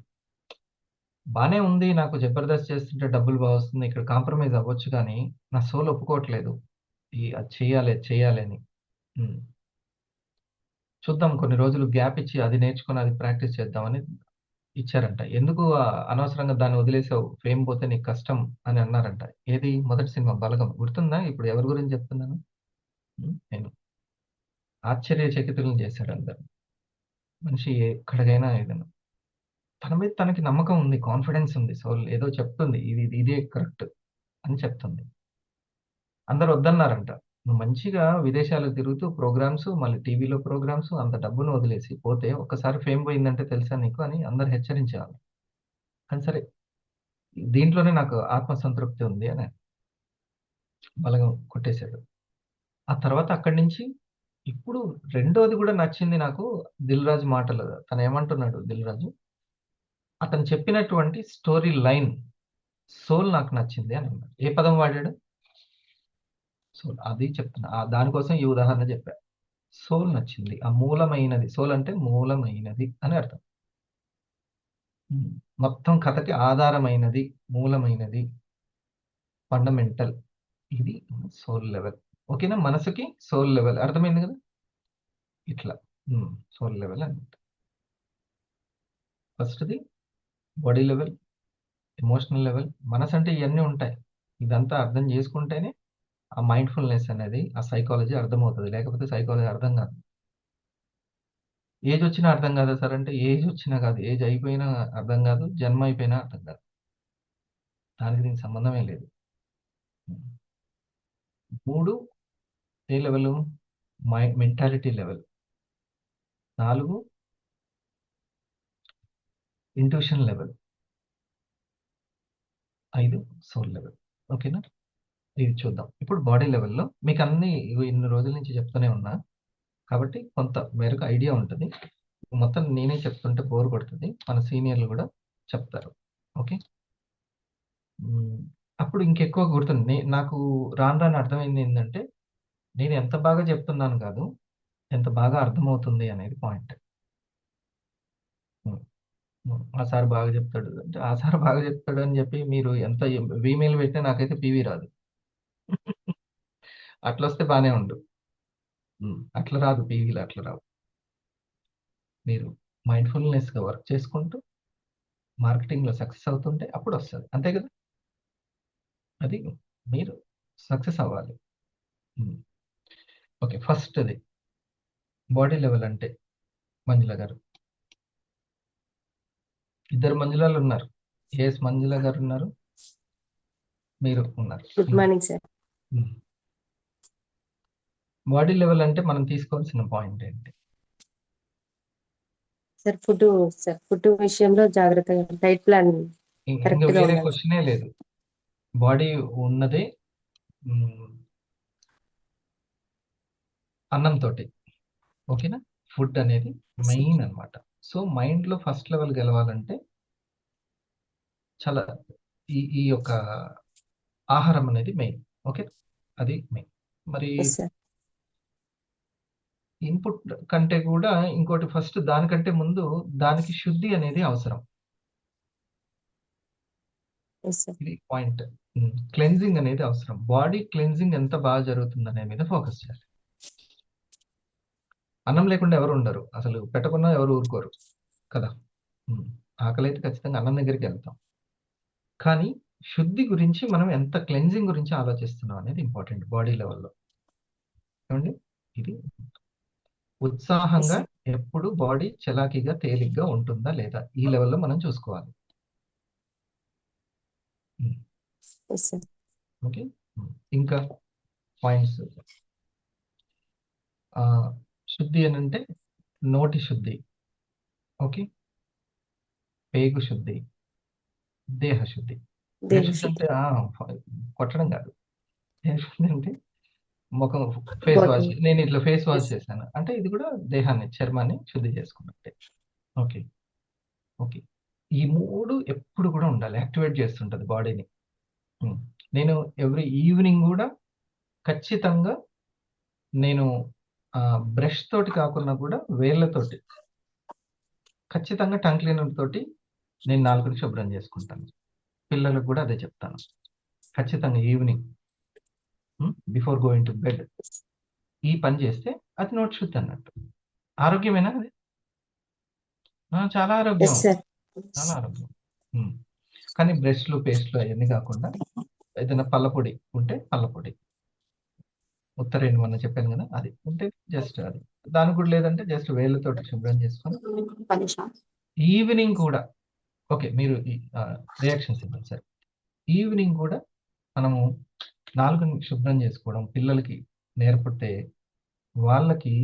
బానే ఉంది. నాకు 'జబర్దస్త్' చేస్తుంటే డబ్బులు బా వస్తుంది. ఇక్కడ కాంప్రమైజ్ అవ్వచ్చు గానీ, నా సోల్ ఒప్పుకోవట్లేదు. అది చెయ్యాలి, అది చెయ్యాలి అని. హ్మ్. చూద్దాం కొన్ని రోజులు గ్యాప్ ఇచ్చి అది నేర్చుకొని అది ప్రాక్టీస్ చేద్దామని ఇచ్చారంట. ఎందుకు అనవసరంగా దాన్ని వదిలేసావు? ఫేమ్ పోతే నీకు కష్టం అని అన్నారంట. ఏది మొదటి సినిమా 'బలగం' గుర్తుందా? ఇప్పుడు ఎవరి గురించి చెప్తున్నాను? నేను ఆశ్చర్యచకితులను చేశాడు అందరిని. మనిషి ఎక్కడికైనా ఏదైనా తన మీద తనకి నమ్మకం ఉంది. కాన్ఫిడెన్స్ ఉంది. సోల్ ఏదో చెప్తుంది. ఇదే కరెక్ట్ అని చెప్తుంది. అందరూ వద్దన్నారంట. నువ్వు మంచిగా విదేశాలకు తిరుగుతూ ప్రోగ్రామ్స్, మళ్ళీ టీవీలో ప్రోగ్రామ్స్ అంత డబ్బును వదిలేసి పోతే ఒక్కసారి ఫేమ్ పోయిందంటే తెలుసా నీకు అని అందరూ హెచ్చరించేవాళ్ళు. కానీ సరే దీంట్లోనే నాకు ఆత్మ సంతృప్తి ఉంది అని బలగం కొట్టేసాడు. ఆ తర్వాత అక్కడి నుంచి ఇప్పుడు రెండోది గూడా నచ్చింది నాకు 'దిల్ రాజు' మాటలు. తనేమంటున్నాడు 'దిల్ రాజు' అతను చెప్పినటువంటి స్టోరీ లైన్ సోల్ నాకు నచ్చింది అని అన్నాడు. ఏ పదం వాడాడు? సోల్. అది చెప్తున్నా. దానికోసం ఈ ఉదాహరణ చెప్పా. సోల్ నచ్చింది. ఆ మూలమైనది. సోల్ అంటే మూలమైనది అని అర్థం. హ్మ్. మొత్తం కథకి ఆధారమైనది, మూలమైనది, ఫండమెంటల్ ఇది సోల్ లెవెల్. ఓకేనా? మనసుకి సోల్ లెవెల్ అర్థమైంది గదా! ఇట్లా. సోల్ లెవెల్ అన్నమాట. ఫస్ట్‌ది బాడీ లెవెల్, ఎమోషనల్ లెవెల్. మనసంటే ఇయన్నీ ఉంటాయి. ఇదంతా అర్థం జేసుకుంటేనే ఆ మైండ్‌ఫుల్‌నెస్ అనేది, ఆ సైకాలజీ అర్థమవుతది. లేకపోతే సైకాలజీ అర్థం గాదు. ఏజొచ్చినా అర్థం గాదా సార్ అంటే, ఏజొచ్చినా గాదు. ఏజ్ అయిపోయినా అర్థం గాదు. జన్మ అయిపోయినా అర్థం గాదు. దానికి దీనికి సంబంధమే లేదు. 3 ఏ level? Mentality level. 4 intuition level. 5 soul level. ఓకేనా? ఇది చూద్దాం. ఇప్పుడు బాడీ లెవెల్‌లో మీకు అన్నీ ఇన్ని రోజుల నుంచి చెప్తూనే ఉన్నా. కాబట్టి కొంత మేరకు ఐడియా ఉంటది. మొత్తం నేనే చెప్తుంటే బోర్ కొడుతది. మన సీనియర్‌లు కూడా చెప్తారు. ఓకే. అప్పుడు ఇంకెక్కువ గుర్తుంది. నాకు రాను రాను అర్థమైంది ఏందంటే, నేను ఎంత బాగా చెప్తున్నాను కాదు, ఎంత బాగా అర్థమవుతుంది అనేది పాయింట్. హ్మ్. ఆ సార్ బాగా చెప్తాడు అంటే, ఆ సార్ బాగా చెప్తాడు అని చెప్పి మీరు ఎంత ఈమెయిల్ పెట్టినా నాకైతే పీవీ రాదు. అట్లొస్తే బానే ఉండు. అట్లా రాదు, పీవీలు అట్లా రావు. మీరు మైండ్‌ఫుల్‌నెస్‌గా వర్క్ చేసుకుంటూ, మార్కెటింగ్‌లో సక్సెస్ అవుతుంటే అప్పుడొస్తది. అంతే కదా! అది మీరు సక్సెస్ అవ్వాలి. హ్మ్. ఓకే. ఫస్ట్‌ది బాడీ లెవెల్ అంటే మంజుల గారు. ఇద్దరు మంజులాలున్నారు. ఏఎస్ మంజుల గారున్నారు. మీరు ఉన్నారు. Good morning sir. హ్మ్. బాడీ లెవెల్ అంటే మనం తీసుకోవాల్సిన పాయింట్ ఏంటి? సార్ ఫుడ్ విషయంలో జాగ్రత్తగా డైట్ ప్లాన్ ఇంక కరెక్ట్ గా వేరే ఉండాలి. క్వెషనే లేదు. బాడీ ఉన్నదే హ్మ్. అన్నంతోటి. ఓకేనా? ఫుడ్ అనేది మెయిన్ అన్నమాట. సో, మైండ్‌లో ఫస్ట్ లెవెల్ గెలవాలంటే చాలా ఈ యొక్క ఆహారం అనేది మెయిన్. ఓకే. అది మెయిన్. మరి ఎస్ సార్. ఇన్‌పుట్ కంటే కూడా ఇంకోటి ఫస్ట్ దానికంటే ముందు దానికి శుద్ధి అనేది అవసరం. Yes sir. ఇది పాయింట్. క్లెన్జింగ్ అనేది అవసరం. బాడీ క్లెన్జింగ్ ఎంత బాగా జరుగుతుందనే మీద ఫోకస్ చేయాలి. అన్నం లేకుండా ఎవరు ఉండరు. అసలు పెట్టకున్నా ఎవరు ఊరుకోరు కదా! ఆకలైతే ఖచ్చితంగా అన్నం దగ్గరికెళ్తాం. కానీ శుద్ధి గురించి మనం ఎంత క్లెన్జింగ్ గురించి ఆలోచిస్తున్నాం అనేది ఇంపార్టెంట్ బాడీ లెవెల్‌లో. ఏవండీ? ఇది ఉత్సాహంగా ఎప్పుడు బాడీ చలాకీగా, తేలిగ్గా ఉంటుందా లేదా? ఈ లెవెల్‌లో మనం చూసుకోవాలి. హ్మ్. Yes sir. ఓకే. ఇంకా పాయింట్స్ శుద్ధి అనంటే నోటి శుద్ధి. ఓకే. పేగు శుద్ధి. దేహ శుద్ధి. దేహ శుద్ధి అంటే కొట్టడం కాదు. దేహ శుద్ధి అంటే ముఖం ఫేస్ బాడీ వాష్. నేను ఇట్లా ఫేస్ వాష్ చేశాను. అంటే ఇది కూడా దేహాన్ని, చర్మాన్ని శుద్ధి చేసుకున్నట్టే. ఓకే. ఓకే. ఈ 3 ఎప్పుడు కూడా ఉండాలి. యాక్టివేట్ చేస్తుంటది బాడీని. నేను ఎవ్రీ ఈవినింగ్ కూడా ఖచ్చితంగా నేను బ్రష్ తోటి కాకున్నా కూడా వేళ్ళతోటి ఖచ్చితంగా టంగ్ క్లీనర్ తోటి నేను నాలుకని శుభ్రం చేసుకుంటాను. పిల్లలకు కూడా అదే చెప్తాను. ఖచ్చితంగా evening before going to bed ఈ పని చేస్తే అది నోటి శుద్ధి అన్నట్టు. ఆరోగ్యమేనా అది? చాలా ఆరోగ్యం. Yes sir. చాలా ఆరోగ్యం. కానీ బ్రష్‌లు, పేస్ట్‌లు అయన్నీ కాకుండా ఏదైనా పళ్ళపొడి ఉంటే పళ్ళపొడి. ఉత్తరేణి మొన్న చెప్పాను కదా! అది ఉంటే జస్ట్ అది. దానికి కూడా లేదంటే జస్ట్ వేళ్ళతోటి శుభ్రం చేసుకొని ఈవినింగ్ కూడా ఓకే. మీరు రియాక్షన్స్ ఇవ్వండి సరే. ఈవినింగ్ కూడా మనము నాలుకని శుభ్రం చేసుకోవడం పిల్లలకి నేర్పితే వాళ్ళకి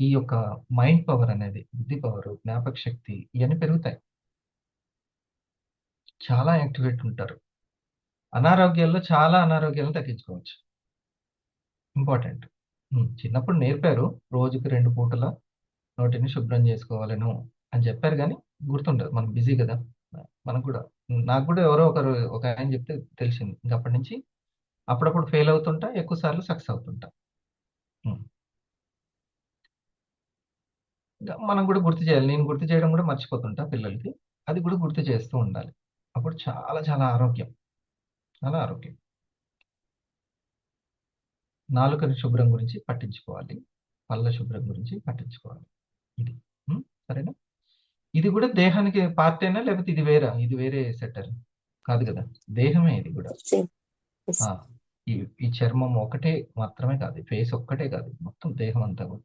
ఈ యొక్క మైండ్ పవర్ అనేది, బుద్ధి పవరు, జ్ఞాపక శక్తి ఇయన్నీ పెరుగుతాయి. చాలా యాక్టివేట్ ఉంటారు. చాలా అనారోగ్యాలను తగ్గించుకోవచ్చు. ఇంపార్టెంట్. చిన్నప్పుడు నేర్పారు. రోజుకి 2 పూటల నోటిని శుభ్రం చేసుకోవాలను అని చెప్పారు గానీ, గుర్తుండదు. మనం బిజీ గదా! మనకు గూడా నాకు గూడా ఎవరో ఒకరు ఒకాయన చెప్తే తెలిసింది. ఇంక అప్పటి నుంచి అప్పుడప్పుడు ఫెయిల్ అవుతుంటా, ఎక్కువ సార్లు సక్సెస్ అవుతుంటా. హ్మ్. మనం గూడా గుర్తు చేయాలి. నేను గుర్తు చేయడం గూడా మర్చిపోతుంటా పిల్లలకి. అది గూడా గుర్తు చేస్తూ ఉండాలి. అప్పుడు చాలా చాలా ఆరోగ్యం. చాలా ఆరోగ్యం. నాలుకని శుభ్రం గురించి పట్టించుకోవాలి. పళ్ళ శుభ్రం గురించి పట్టించుకోవాలి. ఇది. సరేనా? ఇది గూడా దేహానికి పార్టేనా? లేపోతే ఇది వేరా? ఇది వేరే సెట్టరా? కాదు గదా! దేహమే ఇది గూడా. సేమ్. ఎస్. ఆ! ఈ ఈ చర్మం ఒకటే మాత్రమే కాదు. ఫేస్ ఒక్కటే కాదు. మొత్తం దేహం అంతా గూడా.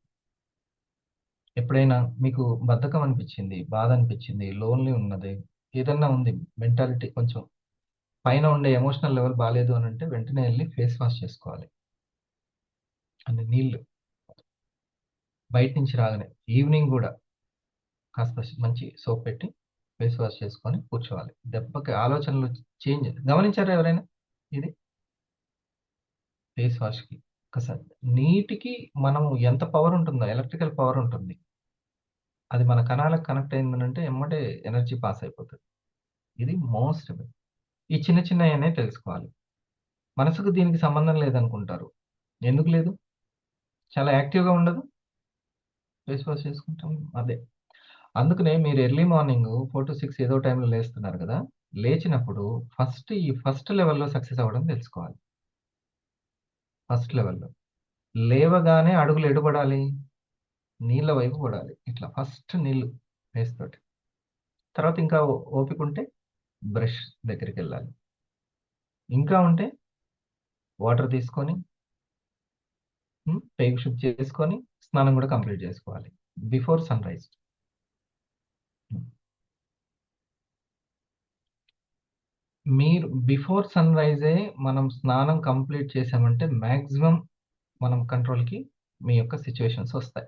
ఎప్పుడైనా మీకు బద్ధకం అనిపిచ్చింది, బాధ అనిపిచ్చింది, లోన్‌లీ ఉన్నది, ఏదన్నా ఉంది మెంటాలిటీ కొంచెం పైన ఉండే ఎమోషనల్ లెవెల్ బాలేదు అని అంటే వెంటనే వెళ్ళి ఫేస్ వాష్ చేసుకోవాలి. అంటే నీళ్ళు బయట నుంచి రాగానే ఈవినింగ్ కూడా కాస్త మంచి సోప్ పెట్టి ఫేస్ వాష్ చేసుకొని కూర్చోవాలి. దెబ్బకి ఆలోచనలు చేంజ్. గమనించారా ఎవరైనా ఇది? ఫేస్ వాష్కి ఒకసారి నీటికి మనం ఎంత పవర్ ఉంటుందో, ఎలక్ట్రికల్ పవర్ ఉంటుంది. అది మన కణాలకు కనెక్ట్ అయిందనంటే ఎమ్మటే ఎనర్జీ పాస్ అయిపోతుంది. ఇది మోస్ట్. ఈ చిన్న చిన్నవనే తెలుసుకోవాలి. మనసుకు దీనికి సంబంధం లేదనుకుంటారు. ఎందుకు లేదు? చాలా యాక్టివ్గా ఉండదు. ఫేస్ వాష్ చేసుకుంటాం అదే. అందుకనే మీరు ఎర్లీ మార్నింగ్ 4 to 6 ఏదో టైంలో లేస్తున్నారు కదా, లేచినప్పుడు ఫస్ట్ లెవెల్లో సక్సెస్ అవ్వడం తెలుసుకోవాలి. ఫస్ట్ లెవెల్లో లేవగానే అడుగులు ఎడుపడాలి, నీళ్ళ వైపు పడాలి. ఇట్లా ఫస్ట్ నీళ్ళు ఫేస్ తోటి. తర్వాత ఇంకా ఓపిక ఉంటే బ్రష్ దగ్గరికి వెళ్ళాలి. ఇంకా ఉంటే వాటర్ తీసుకొని పేగు శుద్ధి చేసుకొని స్నానం కూడా కంప్లీట్ చేసుకోవాలి బిఫోర్ సన్ రైజ్. మీరు బిఫోర్ సన్ రైజే మనం స్నానం కంప్లీట్ చేసామంటే మ్యాక్సిమం మనం కంట్రోల్కి మీ యొక్క సిచ్యువేషన్స్ వస్తాయి.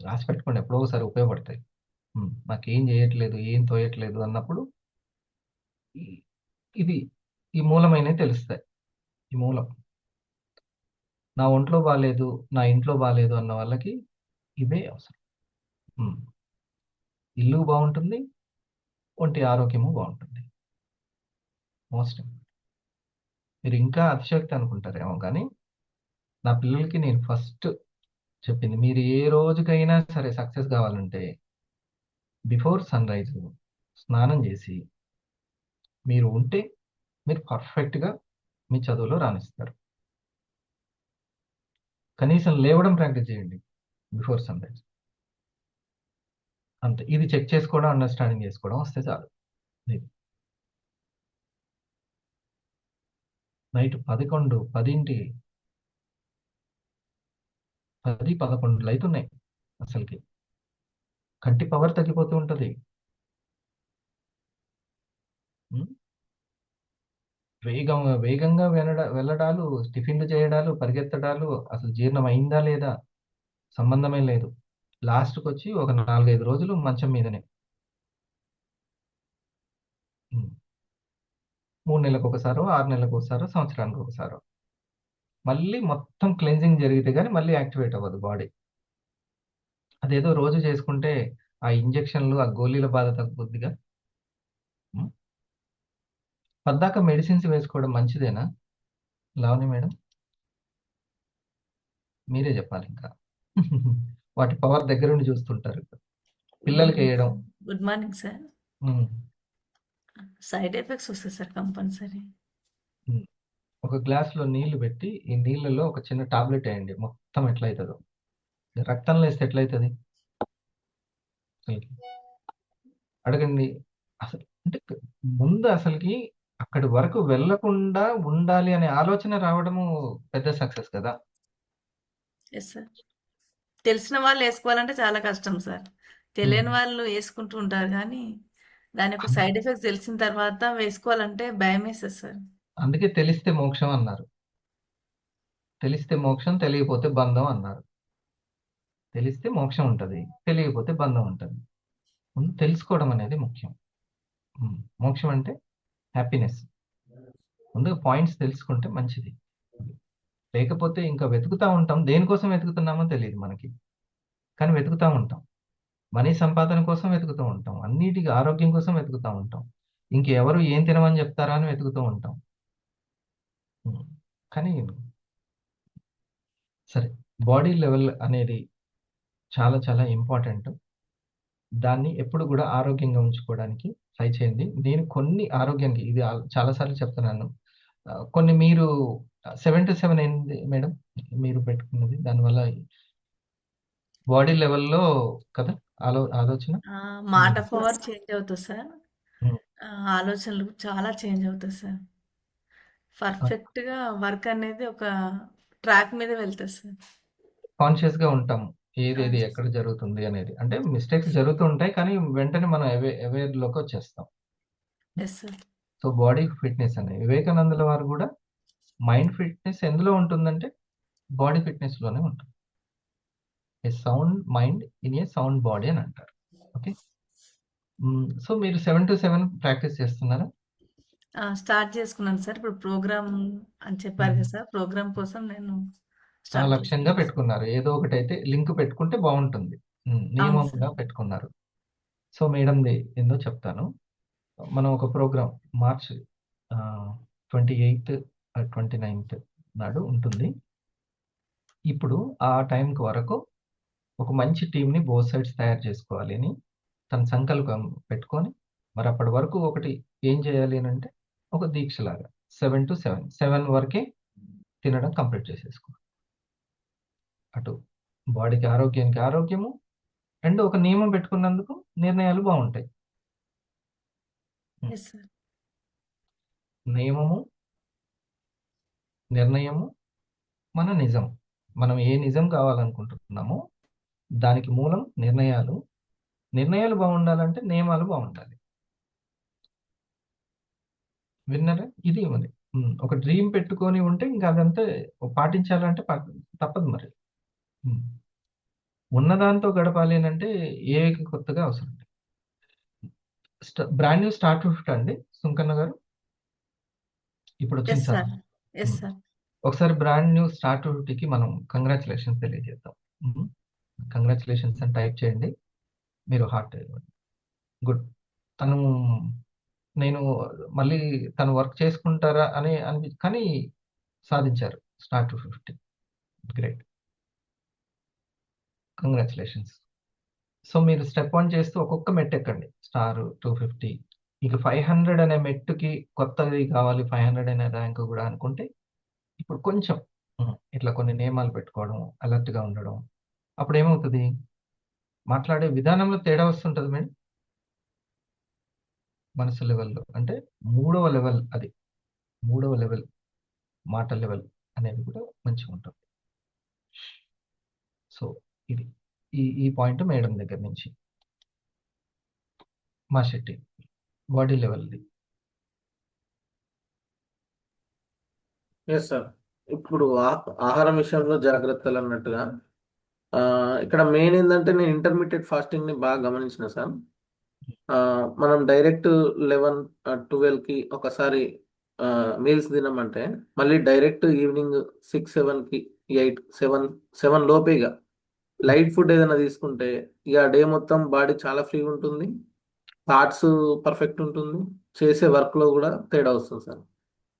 రాసి పెట్టుకోండి, ఎప్పుడో ఒకసారి ఉపయోగపడతాయి. నాకేం చేయట్లేదు, ఏం తోయట్లేదు అన్నప్పుడు ఇది ఈ మూలమైనవి తెలుస్తాయి. ఈ మూలం నా ఒంట్లో బాగాలేదు, నా ఇంట్లో బాగాలేదు అన్న వాళ్ళకి ఇవే అవసరం. ఇల్లు బాగుంటుంది, ఒంటి ఆరోగ్యము బాగుంటుంది. మోస్ట్. మీరు ఇంకా అతిశక్తి అనుకుంటారేమో కానీ నా పిల్లలకి నేను ఫస్ట్ చెప్పింది, మీరు ఏ రోజుకైనా సరే సక్సెస్ కావాలంటే బిఫోర్ సన్ రైజ్ స్నానం చేసి మీరు ఉంటే మీరు పర్ఫెక్ట్గా మీ చదువులో రాణిస్తారు. కనీసం లేవడం ప్రాక్టీస్ చేయండి బిఫోర్ సన్ రైజ్. అంతే. ఇది చెక్ చేసుకోవడం, అండర్స్టాండింగ్ చేసుకోవడం వస్తే చాలు. నైట్ 11, 10, 11 అవుతున్నాయి. అసలుకి కంటి పవర్ తగ్గిపోతూ ఉంటుంది. వేగంగా వెళ్ళడాలు, టిఫిన్లు చేయడాలు, పరిగెత్తడాలు, అసలు జీర్ణం అయిందా లేదా సంబంధమే లేదు. లాస్ట్కి వచ్చి ఒక 4-5 రోజులు మంచం మీదనే. 3 నెలలకు ఒకసారో, 6 నెలలకు ఒకసారో, సంవత్సరానికి ఒకసారో మళ్ళీ మొత్తం క్లెన్జింగ్ జరిగితే కానీ మళ్ళీ యాక్టివేట్ అవ్వదు బాడీ. అదేదో రోజు చేసుకుంటే ఆ ఇంజెక్షన్లు, ఆ గోళీల బాధ తగ్గుద్దిగా. పద్దాక మెడిసిన్స్ వేసుకోవడం మంచిదేనా లావణి మేడం? మీరే చెప్పాలి. ఇంకా వాటి పవర్ దగ్గరుండి చూస్తుంటారు. పిల్లలకి వేయడం. Good morning sir. Side effects వస్తాయి సార్ కంపల్సరీ. ఒక గ్లాస్లో నీళ్లు పెట్టి ఈ నీళ్ళలో ఒక చిన్న టాబ్లెట్ వేయండి, మొత్తం ఎట్లయితుందో. రక్తంలో వేస్తే ఎట్లయితుంది అడగండి. అసలు అంటే ముందు అసలుకి అక్కడి వరకు వెళ్ళకుండా ఉండాలి అనే ఆలోచన రావడము పెద్ద సక్సెస్ కదా. Yes sir. తెలిసిన వాళ్ళు వేసుకోవాలంటే చాలా కష్టం సార్. తెలియని వాళ్ళు వేసుకుంటూ ఉంటారు కానీ దాని యొక్క సైడ్ ఎఫెక్ట్స్ తెలిసిన తర్వాత వేసుకోవాలంటే భయం వేస్తుంది సార్. అందుకే తెలిస్తే మోక్షం అన్నారు. తెలిస్తే మోక్షం, తెలియకపోతే బంధం అన్నారు. తెలిస్తే మోక్షం ఉంటుంది, తెలియకపోతే బంధం ఉంటుంది. ముందు తెలుసుకోవడం అనేది ముఖ్యం. మోక్షం అంటే హ్యాపీనెస్. ముందుగా పాయింట్స్ తెలుసుకుంటే మంచిది. లేకపోతే ఇంకా వెతుకుతూ ఉంటాం. దేనికోసం వెతుకుతున్నామో తెలియదు మనకి, కానీ వెతుకుతూ ఉంటాం. మనీ సంపాదన కోసం వెతుకుతూ ఉంటాం, అన్నిటికీ ఆరోగ్యం కోసం వెతుకుతూ ఉంటాం, ఇంకెవరు ఏం తినమని చెప్తారా అని వెతుకుతూ ఉంటాం. కానీ సరే, బాడీ లెవెల్ అనేది చాలా చాలా ఇంపార్టెంట్. దాన్ని ఎప్పుడు కూడా ఆరోగ్యంగా ఉంచుకోవడానికి ట్రై చేయండి. నేను కొన్ని ఆరోగ్యానికి ఇది చాలాసార్లు చెప్తున్నాను. కొన్ని మీరు 7 to 7 ఏంది మేడం మీరు పెట్టుకున్నది? దానివల్ల బాడీ లెవెల్లో కదా ఆలోచన, మాట పవర్ చేంజ్ అవుతుంది సార్. ఆలోచనలు చాలా చేంజ్ అవుతాయి సార్. పర్ఫెక్ట్గా వర్క్ అనేది ఒక ట్రాక్ మీద వెళ్తుంది సార్. కాన్షియస్గా ఉంటాము ఏదేది ఎక్కడ జరుగుతుంది అనేది. అంటే మిస్టేక్స్ జరుగుతూ ఉంటాయి కానీ వెంటనే మనం అవేర్లోకి వచ్చేస్తాం. Yes sir. So body fitness అనే వివేకానందుల వారు కూడా మైండ్ ఫిట్నెస్ ఎందులో ఉంటుందంటే బాడీ ఫిట్నెస్ లోనే ఉంటుంది. A sound mind in a sound body అని అంటారు. ఓకే. సో మీరు 7 to 7 ప్రాక్టీస్ చేస్తున్నారా? స్టార్ట్ చేసుకున్నాను సార్. ఇప్పుడు ప్రోగ్రామ్ అని చెప్పారు కదా సార్, ప్రోగ్రామ్ కోసం నేను ఆ స్టార్ట్ లక్ష్యంగా చేసుకున్నాను. పెట్టుకున్నారు. ఏదో ఒకటైతే లింక్ పెట్టుకుంటే బాగుంటుంది. అవును నియమంగా సార్. పెట్టుకున్నారు. సో మేడంది ఏందో చెప్తాను. మనం ఒక ప్రోగ్రామ్ మార్చ్ 28, 29 నాడు ఉంటుంది. ఇప్పుడు ఆ టైంకి వరకు ఒక మంచి టీంని బోత్ సైడ్స్ తయారు చేసుకోవాలి అని తన సంకల్పం పెట్టుకొని, మరి అప్పటి వరకు ఒకటి ఏం చేయాలి అని అంటే ఒక దీక్షలాగా 7 to 7 వరకే తినడం కంప్లీట్ చేసేసుకోవాలి. అటు బాడీకి ఆరోగ్యానికి ఆరోగ్యము అండ్ ఒక నియమం పెట్టుకున్నందుకు నిర్ణయాలు బాగుంటాయి. Yes sir. నియమము, నిర్ణయము, మన నిజం. మనం ఏ నిజం కావాలనుకుంటున్నామో దానికి మూలం నిర్ణయాలు. నిర్ణయాలు బాగుండాలంటే నియమాలు బాగుండాలి. విన్నారా? ఇది మరి ఒక డ్రీమ్ పెట్టుకొని ఉంటే ఇంకా అదంతా పాటించాలంటే తప్పదు మరి. ఉన్నదాంతో గడపాలి అని అంటే ఏ కొత్తగా అవసరం లేదు. బ్రాండ్ న్యూ స్టార్ట్ ఫిఫ్ట్ అండి సుంకన్న గారు ఇప్పుడు వచ్చింది yes sir. Sir. Yes sir. ఒకసారి బ్రాండ్ న్యూ స్టార్ట్ ఫిఫ్టీకి మనం కంగ్రాచులేషన్స్ తెలియజేద్దాం. కంగ్రాచులేషన్స్ అని టైప్ చేయండి. మీరు హార్ట్ ఇవ్వండి. గుడ్. తను నేను మళ్ళీ తను వర్క్ చేసుకుంటారా అని కానీ సాధించారు స్టార్ట్ 250. గ్రేట్. కంగ్రాచులేషన్స్. సో మీరు స్టెప్ 1 చేస్తూ ఒక్కొక్క మెట్టు ఎక్కండి. స్టార్ 250 ఇక 500 అనే మెట్టుకి కొత్తది కావాలి, 500 అనే ర్యాంక్ కూడా అనుకుంటే ఇప్పుడు కొంచెం ఇట్లా కొన్ని నియమాలు పెట్టుకోవడం, అలర్ట్గా ఉండడం. అప్పుడు ఏమవుతుంది, మాట్లాడే విధానంలో తేడా వస్తుంటుంది మేడం. మనసు లెవెల్లో అంటే 3వ లెవెల్, అది 3వ లెవెల్ మాట లెవెల్ అనేది కూడా మంచిగా ఉంటుంది. సో ఇది ఈ పాయింట్ మేడం దగ్గర నుంచి. మా శెట్టి బాడీ లెవెల్ది. Yes sir. ఇప్పుడు ఆహారం విషయంలో జాగ్రత్తలు అన్నట్టుగా ఇక్కడ మెయిన్ ఏంటంటే నేను ఇంటర్మీడియట్ ఫాస్టింగ్ ని బాగా గమనించిన సార్. మనం డైరెక్ట్ 11, 12కి ఒకసారి మీల్స్ తినమంటే మళ్ళీ డైరెక్ట్ ఈవినింగ్ 6, 7కి 8, 7 లోపేగా లైట్ ఫుడ్ ఏదైనా తీసుకుంటే ఇక డే మొత్తం బాడీ చాలా ఫ్రీగా ఉంటుంది, థాట్స్ పర్ఫెక్ట్ ఉంటుంది, చేసే వర్క్ లో కూడా తేడా వస్తుంది సార్.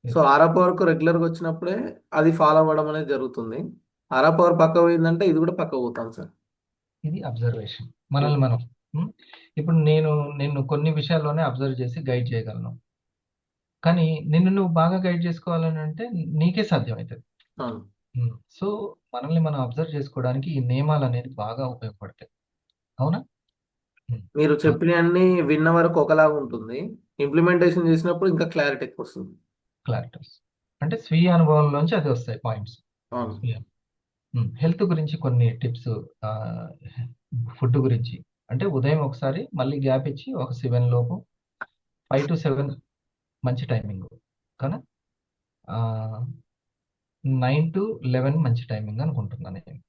సో ఆరప్ వరకు రెగ్యులర్గా వచ్చినప్పుడే అది ఫాలో అవ్వడం అనేది జరుగుతుంది. ఆరప్ అవర్ పక్క పోయిందంటే ఇది కూడా పక్క పోతాం సార్. ఇది అబ్జర్వేషన్. మనల్ని మనం ఇప్పుడు నేను కొన్ని విషయాల్లోనే అబ్జర్వ్ చేసి గైడ్ చేయగలను, కానీ నిన్ను నువ్వు బాగా గైడ్ చేసుకోవాలని అంటే నీకే సాధ్యమవుతుంది. అవును. సో మనల్ని మనం అబ్జర్వ్ చేసుకోవడానికి ఈ నియమాలు అనేది బాగా ఉపయోగపడతాయి. అవునా? మీరు చెప్పినవన్నీ విన్న వరకు ఒకలాగా ఉంటుంది, ఇంప్లిమెంటేషన్ చేసినప్పుడు ఇంకా క్లారిటీ ఎక్కువ వస్తుంది. క్లారిటీస్ అంటే స్వీయ అనుభవంలోంచి అది వస్తాయి పాయింట్స్. అవును. హెల్త్ గురించి కొన్ని టిప్స్, ఫుడ్ గురించి అంటే ఉదయం ఒకసారి మళ్ళీ గ్యాప్ ఇచ్చి ఒక 7 లోపు 5 to 7 మంచి టైమింగ్, కానీ 9 to 11 మంచి టైమింగ్ అనుకుంటున్నాను నేను.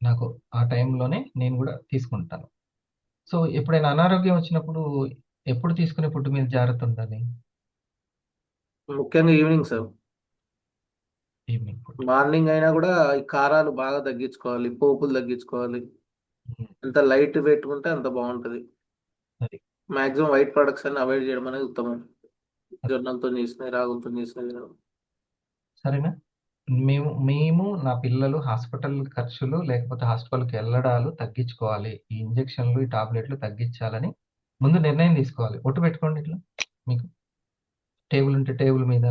నాకు ఆ టైంలోనే నేను కూడా తీసుకుంటాను. సో ఎప్పుడైనా అనారోగ్యం వచ్చినప్పుడు ఎప్పుడు తీసుకునే ఫుడ్ మీద జాగ్రత్త ఉండాలి? ముఖ్యంగా evening sir. Evening food. Morning అయినా కూడా ఈ కారాలు బాగా తగ్గించుకోవాలి, పోపులు తగ్గించుకోవాలి. ఎంత లైట్ పెట్టుకుంటే అంత బాగుంటుంది. అది మాక్సిమం వైట్ ప్రొడక్ట్స్ అన్ని అవాయిడ్ చేయడం అనేది ఉత్తమం. జొన్నలతో చేసినవి, రాగులతో చేసినవి. సరేనా? మేము నా పిల్లలు హాస్పిటల్ ఖర్చులు లేకపోతే హాస్పిటల్కి వెళ్ళడాలు తగ్గించుకోవాలి, ఈ ఇంజెక్షన్లు ఈ టాబ్లెట్లు తగ్గించాలని ముందు నిర్ణయం తీసుకోవాలి. ఒట్టు పెట్టుకోండి. ఇట్లా మీకు టేబుల్ ఉంటే టేబుల్ మీద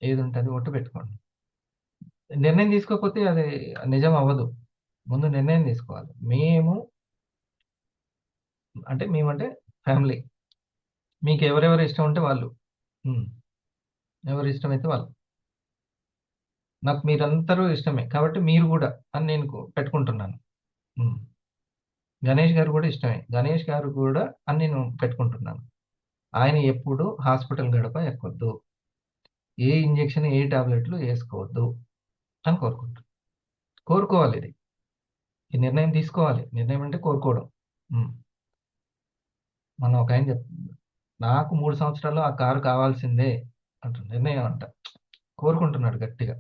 ఏది ఉంటే అది ఒట్టు పెట్టుకోండి. నిర్ణయం తీసుకోకపోతే అది నిజం అవ్వదు. ముందు నిర్ణయం తీసుకోవాలి. మేమంటే ఫ్యామిలీ, మీకు ఎవరెవరు ఇష్టం ఉంటే వాళ్ళు, ఎవరు ఇష్టమైతే వాళ్ళు. నాకు మీరందరూ ఇష్టమే కాబట్టి మీరు కూడా అని నేను పెట్టుకుంటున్నాను. గణేష్ గారు కూడా ఇష్టమే, గణేష్ గారు కూడా అని నేను పెట్టుకుంటున్నాను. ఆయన ఎప్పుడు హాస్పిటల్ గడప ఎక్కొద్దు, ఏ ఇంజెక్షన్ ఏ టాబ్లెట్లు వేసుకోవద్దు అని కోరుకోవాలి. ఇది ఈ నిర్ణయం తీసుకోవాలి. నిర్ణయం అంటే కోరుకోవడం. మనం ఒక ఆయన చెప్తుంది, నాకు 3 సంవత్సరాల్లో ఆ కారు కావాల్సిందే అంటారు. నిర్ణయం అంట, కోరుకుంటున్నాడు గట్టిగా,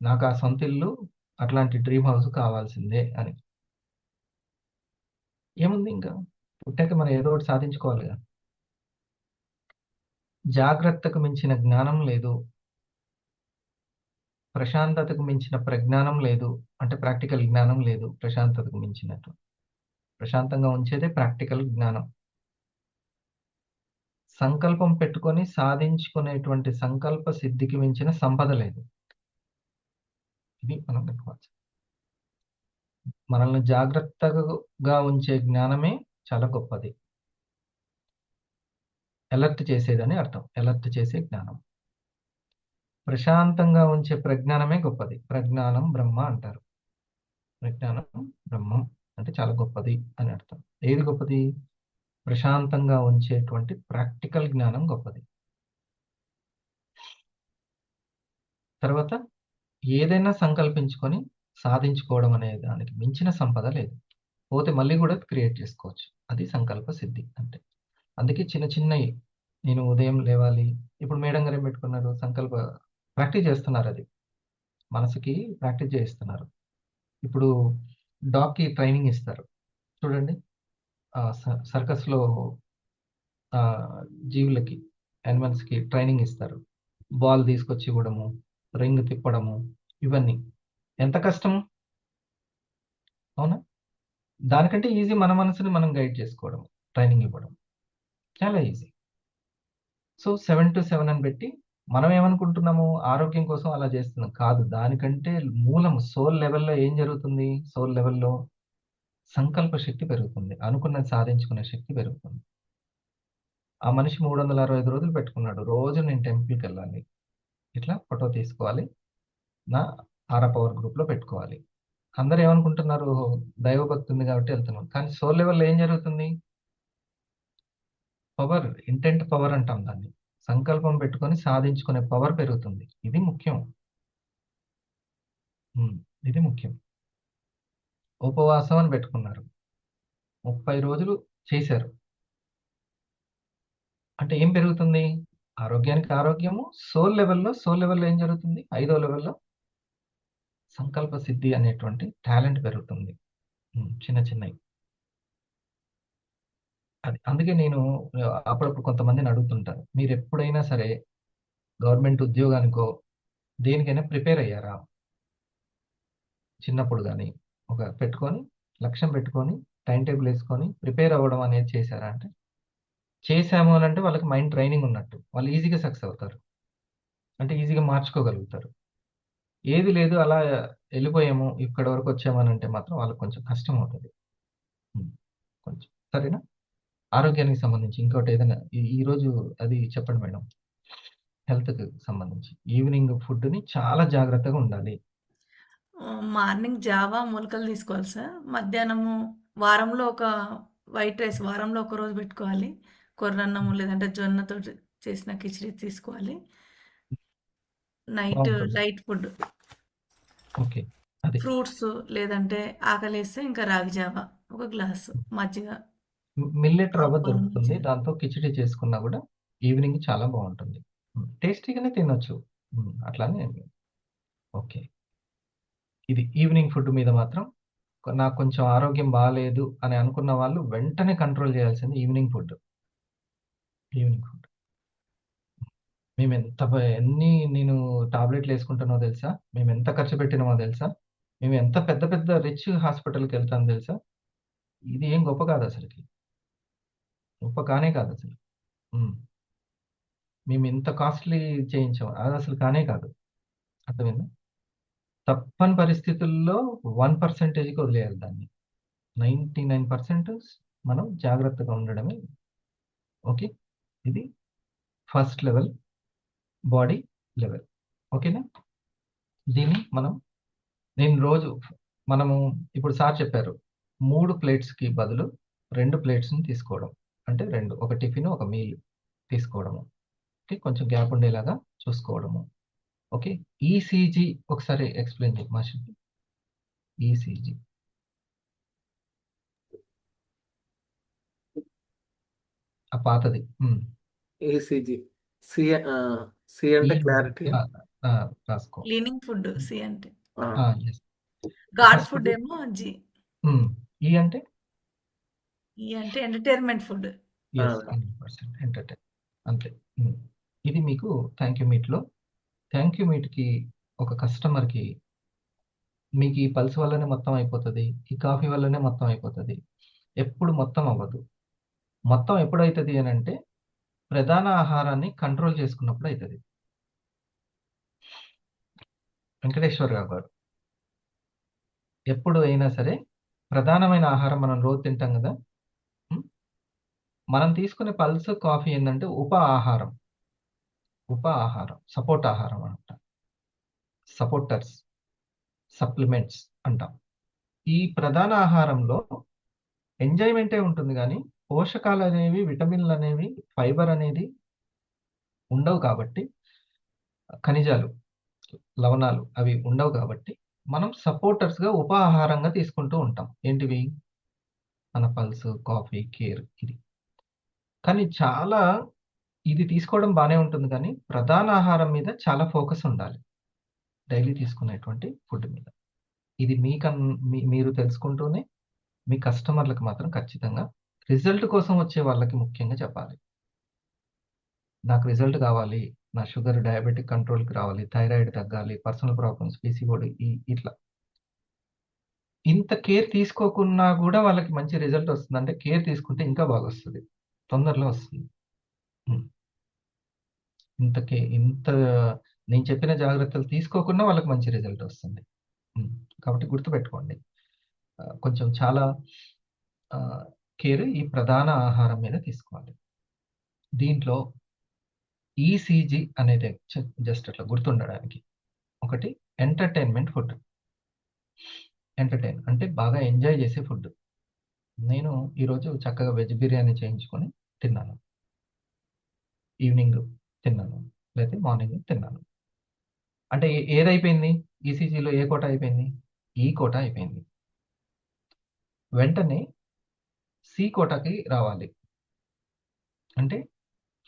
నాకు ఆ సొంత ఇల్లు అట్లాంటి డ్రీమ్ హౌస్ కావాల్సిందే అని. ఏముంది ఇంకా, పుట్టాక మనం ఏదో ఒకటి సాధించుకోవాలిగా. జాగ్రత్తకు మించిన జ్ఞానం లేదు, ప్రశాంతతకు మించిన ప్రజ్ఞానం లేదు. అంటే ప్రాక్టికల్ జ్ఞానం లేదు ప్రశాంతతకు మించినట్టు. ప్రశాంతంగా ఉంచేదే ప్రాక్టికల్ జ్ఞానం. సంకల్పం పెట్టుకొని సాధించుకునేటువంటి సంకల్ప సిద్ధికి మించిన సంపద లేదు. ఇది మనం పెట్టుకోవచ్చు. మనల్ని జాగ్రత్తగా ఉంచే జ్ఞానమే చాలా గొప్పది. అలర్ట్ చేసేదని అర్థం, అలర్ట్ చేసే జ్ఞానం. ప్రశాంతంగా ఉంచే ప్రజ్ఞానమే గొప్పది. ప్రజ్ఞానం బ్రహ్మ అంటారు. ప్రజ్ఞానం బ్రహ్మం అంటే చాలా గొప్పది అని అర్థం. ఏది గొప్పది? ప్రశాంతంగా ఉంచేటువంటి ప్రాక్టికల్ జ్ఞానం గొప్పది. తర్వాత ఏదైనా సంకల్పించుకొని సాధించుకోవడం అనే దానికి మించిన సంపద లేదు. పోతే మళ్ళీ కూడా క్రియేట్ చేసుకోవచ్చు. అది సంకల్ప సిద్ధి అంటే. అందుకే చిన్న చిన్నవి, నేను ఉదయం లేవాలి, ఇప్పుడు మేడం గారు ఏం పెట్టుకున్నారు, సంకల్ప ప్రాక్టీస్ చేస్తున్నారు. అది మనసుకి ప్రాక్టీస్ చేయిస్తున్నారు. ఇప్పుడు డాగ్కి ట్రైనింగ్ ఇస్తారు చూడండి, సర్కస్లో జీవులకి, యానిమల్స్కి ట్రైనింగ్ ఇస్తారు. బాల్ తీసుకొచ్చి ఇవ్వడము, రింగ్ తిప్పడము, ఇవన్నీ ఎంత కష్టం అవునా? దానికంటే ఈజీ మన మనసుని మనం గైడ్ చేసుకోవడం, ట్రైనింగ్ ఇవ్వడం చాలా ఈజీ. సో 7 to 7 అని పెట్టి మనం ఏమనుకుంటున్నాము, ఆరోగ్యం కోసం అలా చేస్తున్నాం. కాదు, దానికంటే మూలం సోల్ లెవెల్లో ఏం జరుగుతుంది? సోల్ లెవెల్లో సంకల్ప శక్తి పెరుగుతుంది, అనుకున్నది సాధించుకునే శక్తి పెరుగుతుంది. ఆ మనిషి 365 రోజులు పెట్టుకున్నాడు, రోజు నేను టెంపుల్కి వెళ్ళాలి, ఇట్లా ఫోటో తీసుకోవాలి, నా ఆరా పవర్ గ్రూప్లో పెట్టుకోవాలి. అందరూ ఏమనుకుంటున్నారు, దైవభక్తి ఉంది కాబట్టి వెళ్తున్నాం. కానీ సోల్ లెవెల్లో ఏం జరుగుతుంది? పవర్, ఇంటెంట్ పవర్ అంటాం దాన్ని. సంకల్పం పెట్టుకొని సాధించుకునే పవర్ పెరుగుతుంది. ఇది ముఖ్యం. ఇది ముఖ్యం. ఉపవాసం అని పెట్టుకున్నారు, 30 రోజులు చేశారు అంటే ఏం పెరుగుతుంది? ఆరోగ్యానికి ఆరోగ్యము. సోల్ లెవెల్లో ఏం జరుగుతుంది? 5వ లెవెల్లో సంకల్ప సిద్ధి అనేటువంటి టాలెంట్ పెరుగుతుంది. చిన్న చిన్నవి. అది అందుకే నేను అప్పుడప్పుడు కొంతమందిని అడుగుతుంటాను, మీరు ఎప్పుడైనా సరే గవర్నమెంట్ ఉద్యోగానికో దేనికైనా ప్రిపేర్ అయ్యారా? చిన్నప్పుడు కానీ ఒక పెట్టుకొని, లక్ష్యం పెట్టుకొని, టైం టేబుల్ వేసుకొని ప్రిపేర్ అవ్వడం అనేది చేశారా అంటే, చేశాము అని అంటే వాళ్ళకి మైండ్ ట్రైనింగ్ ఉన్నట్టు, వాళ్ళు ఈజీగా సక్సెస్ అవుతారు, అంటే ఈజీగా మార్చుకోగలుగుతారు. ఏది లేదు, అలా వెళ్ళిపోయాము, ఇక్కడ వరకు వచ్చామని అంటే మాత్రం వాళ్ళకి కొంచెం కష్టం అవుతుంది. కొంచెం సరేనా? ఆరోగ్యానికి సంబంధించి ఇంకోటి ఏదైనా ఈరోజు అది చెప్పండి మేడం. హెల్త్కి సంబంధించి ఈవినింగ్ ఫుడ్ని చాలా జాగ్రత్తగా ఉండాలి. మార్నింగ్ జావా మొలకలు తీసుకోవాలి సార్. మధ్యాహ్నము వారంలో ఒక వైట్ రైస్ వారంలో ఒక రోజు పెట్టుకోవాలి. కొర్రన్నము లేదంటే జొన్నతో చేసిన కిచిడి తీసుకోవాలి. నైట్ బాగుంటుంది. లైట్ ఫుడ్, ఓకే, అది ఫ్రూట్స్ లేదంటే ఆకలేస్తే ఇంకా రాగి జావా ఒక గ్లాసు, మజ్జిగ. మిల్లెట్ రవ్వ ఆకుకూరలు దొరుకుతుంది, మంచిగా. దాంతో కిచిడి చేసుకున్నా కూడా ఈవినింగ్ చాలా బాగుంటుంది. టేస్టీగానే తినొచ్చు. అట్లానే ఓకే. ఇది ఈవినింగ్ ఫుడ్ మీద మాత్రం నాకు కొంచెం ఆరోగ్యం బాగాలేదు అని అనుకున్న వాళ్ళు వెంటనే కంట్రోల్ చేయాల్సింది ఈవినింగ్ ఫుడ్. ఈవినింగ్ ఫుడ్ మేము నేను టాబ్లెట్లు వేసుకుంటానో తెలుసా, మేము ఎంత ఖర్చు పెట్టినామో తెలుసా, మేము ఎంత పెద్ద పెద్ద రిచ్ హాస్పిటల్కి వెళ్తామో తెలుసా. ఇది ఏం గొప్ప కాదు అసలుకి, గొప్ప కానే కాదు అసలు. మేము ఇంత కాస్ట్లీ చేయించాం, అది అసలు కానే కాదు. అర్థమైందా? తప్పని పరిస్థితుల్లో 1%కి వదిలేయాలి దాన్ని. 99% మనం జాగ్రత్తగా ఉండడమే. ఓకే, ఇది ఫస్ట్ లెవెల్, బాడీ లెవెల్. ఓకేనా? దీన్ని మనము ఇప్పుడు సార్ చెప్పారు, 3 ప్లేట్స్కి బదులు 2 ప్లేట్స్ని తీసుకోవడం. అంటే 2 ఒక టిఫిన్, ఒక మీల్ తీసుకోవడము. ఓకే. కొంచెం గ్యాప్ ఉండేలాగా చూసుకోవడము. ఓకే. ఈసీజీ ఒకసారి ఎక్స్‌ప్లెయిన్ చేయి మాషి. ఈసీజీ. ఆ పాతది. ఈసీజీ. సి సి అంటే ఈ క్లారిటీ. ఆ! ఆ! రాసుకో. క్లీనింగ్ ఫుడ్ సి అంటే. యెస్. గాడ్ ఫుడ్ ఫస్ట్‌ది ఏమో జి. ఈ అంటే? ఈ అంటే ఎంటర్‌టైన్‌మెంట్ ఫుడ్. యెస్. 100% ఎంటర్‌టైన్. అంతే. ఇది మీకు థాంక్ యూ మీట్‌లో. థాంక్ యూ మీట్‌కి ఒక కస్టమర్‌కి మీకు ఈ పల్స్ వల్లనే మొత్తం అయిపోతది. ఈ కాఫీ వల్లనే మొత్తం అయిపోతది. ఎప్పుడు మొత్తం అవ్వదు. మొత్తం ఎప్పుడైతది అనంటే, ప్రధాన ఆహారాన్ని కంట్రోల్ చేసుకున్నప్పుడు అయితది. వెంకటేశ్వరరావు గారు. ఎప్పుడు అయినా సరే, ప్రధానమైన ఆహారం మనం రోజు తింటాం గదా! హ్మ్. మనం తీసుకునే పల్స్, కాఫీ ఏందంటే ఉప ఆహారం. ఉప ఆహారం. సపోర్ట్ ఆహారం అనమాట. సపోర్టర్స్, సప్లిమెంట్స్ అంటాం. ఈ ప్రధాన ఆహారంలో ఎంజాయ్‌మెంటే ఉంటుంది గానీ, పోషకాలనేవి, విటమిన్‌లనేవి, ఫైబర్ అనేది ఉండవు కాబట్టి, ఖనిజాలు, లవణాలు అవి ఉండవు కాబట్టి, మనం సపోర్టర్స్‌గా ఉప ఆహారంగా తీసుకుంటూ ఉంటాం. ఏంటివి? మన పల్స్, కాఫీ, కేర్ ఇది. కానీ ఇది తీసుకోవడం బానే ఉంటుంది గానీ, ప్రధాన ఆహారం మీద చాలా ఫోకస్ ఉండాలి. డైలీ తీసుకునేటువంటి ఫుడ్ మీద. ఇది మీరు తెలుసుకుంటూనే, మీ కస్టమర్‌లకి మాత్రం ఖచ్చితంగా రిజల్ట్ కోసం వచ్చే వాళ్ళకి ముఖ్యంగా చెప్పాలి. నాకు రిజల్ట్ కావాలి. నా షుగర్, డయాబెటిక్ కంట్రోల్‌కి రావాలి. థైరాయిడ్ తగ్గాలి. పర్సనల్ ప్రాబ్లమ్స్, పీసీఓడీ ఇట్లా. ఇంత కేర్ తీసుకోకున్నా గూడా వాళ్ళకి మంచి రిజల్ట్ వస్తుంది. అంటే కేర్ తీసుకుంటే ఇంకా బాగొస్తది. తొందరలో వస్తుంది. హ్మ్. ఇంత నేను చెప్పిన జాగ్రత్తలు తీసుకోకున్నా వాళ్ళకి మంచి రిజల్ట్ వస్తుంది. కాబట్టి గుర్తుపెట్టుకోండి. కొంచెం చాలా ఆహ్, కేర్ ఈ ప్రధాన ఆహారం మీద తీసుకోవాలి. దీంట్లో ఈసీజీ అనేది జస్ట్ అట్లా గుర్తుండడానికి. ఒకటి ఎంటర్‌టైన్‌మెంట్ ఫుడ్. ఎంటర్‌టైన్ అంటే బాగా ఎంజాయ్ చేసే ఫుడ్. నేను ఈరోజు చక్కగా వెజ్ బిర్యానీ చేయించుకొని తిన్నాను. ఈవినింగ్ తిన్నాను. లేతే మార్నింగ్ తిన్నాను. అంటే ఏదైపోయింది? ఈసీజీలో ఏ కోట అయిపోయింది? ఈ కోట అయిపోయింది. వెంటనే సి కోటాకి రావాలి. అంటే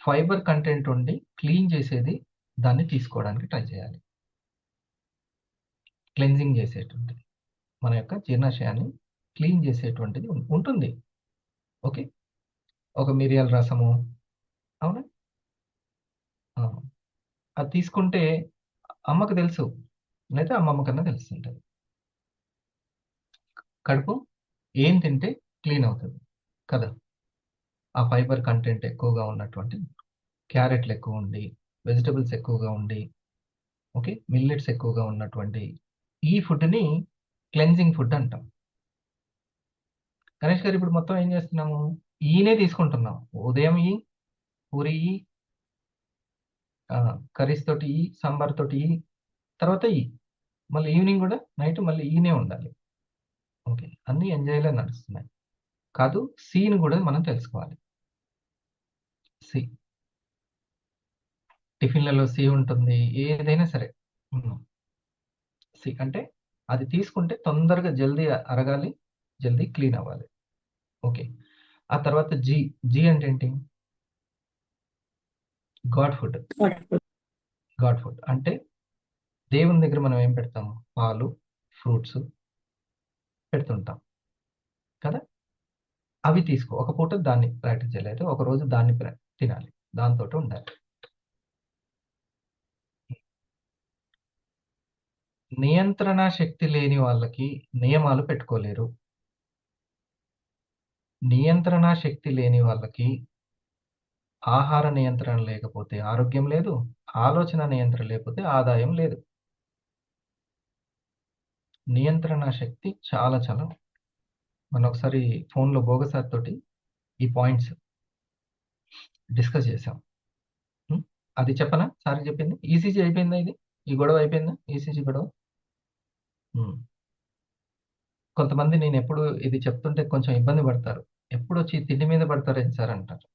ఫైబర్ కంటెంట్ ఉండి క్లీన్ చేసేది దాన్ని తీసుకోవడానికి ట్రై చేయాలి. క్లెన్జింగ్ చేసేటువంటిది. మన యొక్క జీర్ణాశయాన్ని క్లీన్ చేసేటువంటిది ఉంటుంది. ఓకే. ఒక మిరియాల రసము. అవునా? ఆ! అది తీసుకుంటే అమ్మకు తెలుసు. లేదా అమ్మమ్మ కన్నా తెలుస్తుంటది. కడుపు ఏం తింటే క్లీన్ అవుతది. కదా! ఆ ఫైబర్ కంటెంట్ ఎక్కువగా ఉన్నటువంటి క్యారెట్లు ఎక్కువుండి, వెజిటబుల్స్ ఎక్కువగా ఉండి, ఓకే. మిల్లెట్స్ ఎక్కువగా ఉన్నటువంటి ఈ ఫుడ్‌ని క్లెన్జింగ్ ఫుడ్ అంటాం. గణేష్ గారు ఇప్పుడు మొత్తం ఏం చేస్తున్నాము? ఈనే తీసుకుంటున్నాం. ఉదయం పూరి కర్రీస్ తోటి సాంబార్ తోటి తర్వాత మళ్ళీ ఈవినింగ్ గూడా నైట్ మళ్ళీ ఈనే ఉండాలి. ఓకే. అన్నీ ఎంజాయ్‌లే నడుస్తున్నాయి. కాదు సిని గూడా మనం తెలుసుకోవాలి. సి. టిఫిన్‌లలో సి ఉంటుంది. ఏదైనా సరే. సి అంటే అది తీసుకుంటే తొందరగా జల్దీ అరగాలి. జల్దీ క్లీన్ అవ్వాలి. ఓకే. ఆ తర్వాత జి. జి అంటే ఏంటి? God food. God food. అంటే దేవుని దగ్గర మనం ఏం పెడతాం? పాలు, ఫ్రూట్స్ పెడుతుంటాం. కదా! అవి తీసుకో. ఒక పూట దాన్ని ప్రాక్టీస్ చేయాలి. అయితే ఒకరోజు దాన్ని తినాలి. దాంతోటి ఉండాలి. నియంత్రణ శక్తి లేని వాళ్ళకి నియమాలు పెట్టుకోలేరు. నియంత్రణ శక్తి లేని వాళ్ళకి ఆహార నియంత్రణ లేకపోతే ఆరోగ్యం లేదు. ఆలోచన నియంత్రణ లేకపోతే ఆదాయం లేదు. నియంత్రణ శక్తి చాలా చాలా మనం ఒకసారి ఫోన్‌లో భోగ సార్ తోటి ఈ పాయింట్స్ డిస్కస్ చేసాం. అది చెప్పనా? సార్‌కి చెప్పింది. ఈసీజీ అయిపోయిందా ఇది? ఈ గొడవ అయిపోయిందా? ఈసీజీ గొడవ? కొంతమంది నేనెప్పుడు ఇది చెప్తుంటే కొంచెం ఇబ్బంది పడతారు. ఎప్పుడొచ్చి తిండి మీద పడతారేంటి సార్ అంటారు.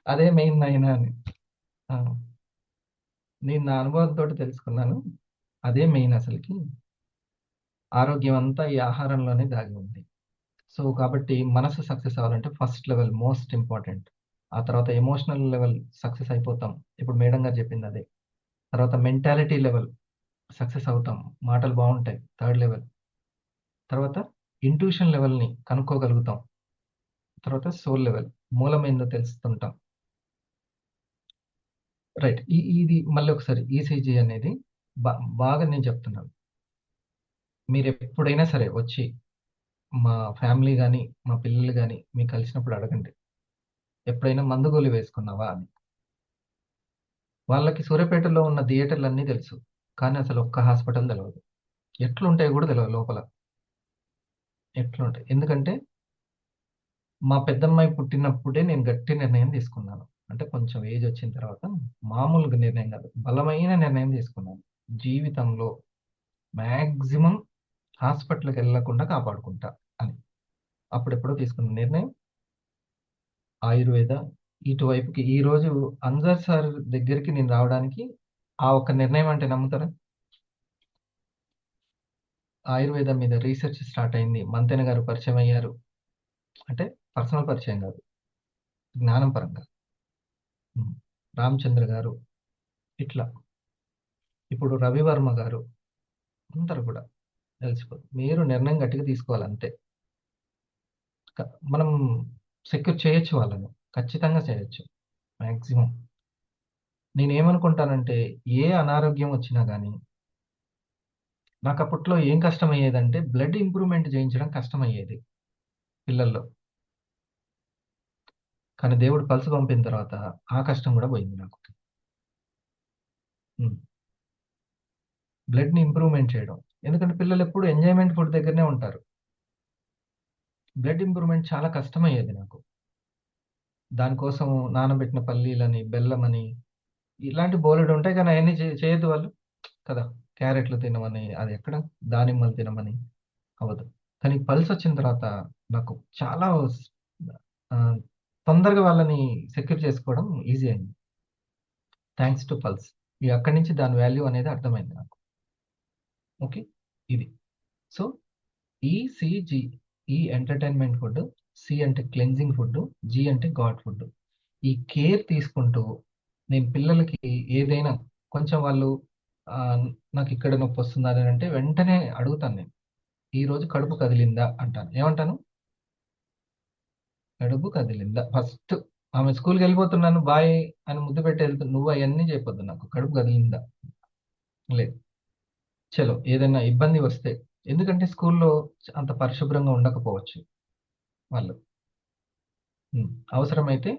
అదే మెయిన్ నాయనా అని. ఆ! నేను నా అనుభవంతోటి తెలుసుకున్నాను. అదే మెయిన్ అసలకి. ఆరోగ్యం అంతా ఈ ఆహారంలోనే దాగి ఉంది. సో, కాబట్టి మనసు సక్సెస్ అవ్వాలంటే ఫస్ట్ లెవెల్ మోస్ట్ ఇంపార్టెంట్. ఆ తర్వాత ఎమోషనల్ లెవెల్ సక్సెస్ అయిపోతాం. ఇప్పుడు మేడం గారు చెప్పింది అదే. తర్వాత మెంటాలిటీ లెవెల్ సక్సెస్ అవుతాం. మాటలు బావుంటాయి. Third level. తర్వాత ఇంట్యూషన్ లెవెల్‌ని కనుక్కోగలుగుతాం. తర్వాత సోల్ లెవెల్ మూలమేందో తెలుస్తుంటాం. రైట్. ఇది మళ్ళీ ఒకసారి ఈసీజీ అనేది బాగా నేను చెప్తున్నాను. మీరెప్పుడైనా సరే వచ్చి మా ఫ్యామిలీ గాని, మా పిల్లలు గాని మీకు కలిసినప్పుడు అడగండి. ఎప్పుడైనా మందు గోలి వేసుకున్నావా అని. వాళ్ళకి సూర్యాపేటలో ఉన్న థియేటర్‌లన్నీ తెలుసు. కానీ అసలు ఒక్క హాస్పిటల్ తెలవదు. ఎట్లుంటాయో కూడా తెలవదు లోపల. ఎట్లుంటాయి. ఎందుకంటే మా పెద్దమ్మాయి పుట్టినప్పుడే నేను గట్టి నిర్ణయం తీసుకున్నాను. అంటే కొంచెం ఏజ్ వచ్చిన తర్వాత మామూలుగా నిర్ణయం కాదు. బలమైన నిర్ణయం తీసుకున్నాను. జీవితంలో మాక్సిమం హాస్పిటల్‌కెళ్ళకుండా కాపాడుకుంటా అని. అప్పుడెప్పుడో తీసుకున్న నిర్ణయం ఆయుర్వేద ఇటువైపుకి ఈరోజు అన్సార్ సార్ దగ్గరికి నేను రావడానికి ఆ ఒక్క నిర్ణయం అంటే నమ్ముతారా? ఆయుర్వేదం మీద రీసెర్చ్ స్టార్ట్ అయింది. మంతెన గారు పరిచయం అయ్యారు. అంటే పర్సనల్ పరిచయం కాదు. జ్ఞానం పరంగా. రామచంద్ర గారు ఇట్లా. ఇప్పుడు రవివర్మ గారు అందరూ కూడా తెలిసిపోతుంది. మీరు నిర్ణయం గట్టిగా తీసుకోవాలి అంతే. మనం సెక్యూర్ చేయొచ్చు వాళ్ళని. ఖచ్చితంగా చేయొచ్చు. మాక్సిమం. నేనేమనుకుంటానంటే ఏ అనారోగ్యం వచ్చినా గానీ నాకప్పట్లో ఏం కష్టమయ్యేదంటే బ్లడ్ ఇంప్రూవ్‌మెంట్ చేయించడం కష్టమయ్యేది పిల్లల్లో. కానీ దేవుడు పల్స్ పంపిన తర్వాత ఆ కష్టం కూడా పోయింది నాకు. హ్మ్. బ్లడ్‌ని ఇంప్రూవ్‌మెంట్ చేయడం. ఎందుకంటే పిల్లలెప్పుడు ఎంజాయ్‌మెంట్ ఫుడ్ దగ్గరనే ఉంటారు. బ్లడ్ ఇంప్రూవ్‌మెంట్ చాలా కష్టమయ్యేది నాకు. దానికోసం నానబెట్టిన పల్లీలని, బెల్లమని ఇలాంటి బోలెడుంటాయి కానీ అయన్నీ చేయొద్దు వాళ్ళు. కదా! క్యారెట్లు తినమని, అది ఎక్కడ దానిమ్మలు తినమని అవ్వదు. కానీ పల్సొచ్చిన తర్వాత నాకు చాలా ఆహ్, తొందరగా వాళ్ళని సెక్యూర్ చేసుకోవడం ఈజీ అయింది. Thanks to pulse. అక్కడి నుంచి దాని వాల్యూ అనేది అర్థమైంది నాకు. ఓకే. ఇది. సో, ఈసీజీ ఈ ఎంటర్‌టైన్‌మెంట్ ఫుడ్, సి అంటే క్లెన్జింగ్ ఫుడ్, జీ అంటే గాడ్ ఫుడ్. ఈ కేర్ తీసుకుంటూ నేను పిల్లలకి ఏదైనా కొంచెం వాళ్ళు ఆహ్, నాకిక్కడ నొప్పొస్తుంది అని అంటే వెంటనే అడుగుతాను నేను. ఈరోజు కడుపు కదిలిందా అంటాను. ఏమంటాను? కడుపు కదిలిందా? ఫస్ట్ ఆమె స్కూల్‌కెళ్ళిపోతున్నాను బాయ్ అని ముద్దు పెట్టి నువ్వు అయన్నీ చెప్పొద్దు నాకు. కడుపు కదిలిందా? లేదు. చలో ఏదైనా ఇబ్బంది వస్తే ఎందుకంటే స్కూల్‌లో అంత పరిశుభ్రంగా ఉండకపోవచ్చు వాళ్ళు. అవసరమైతే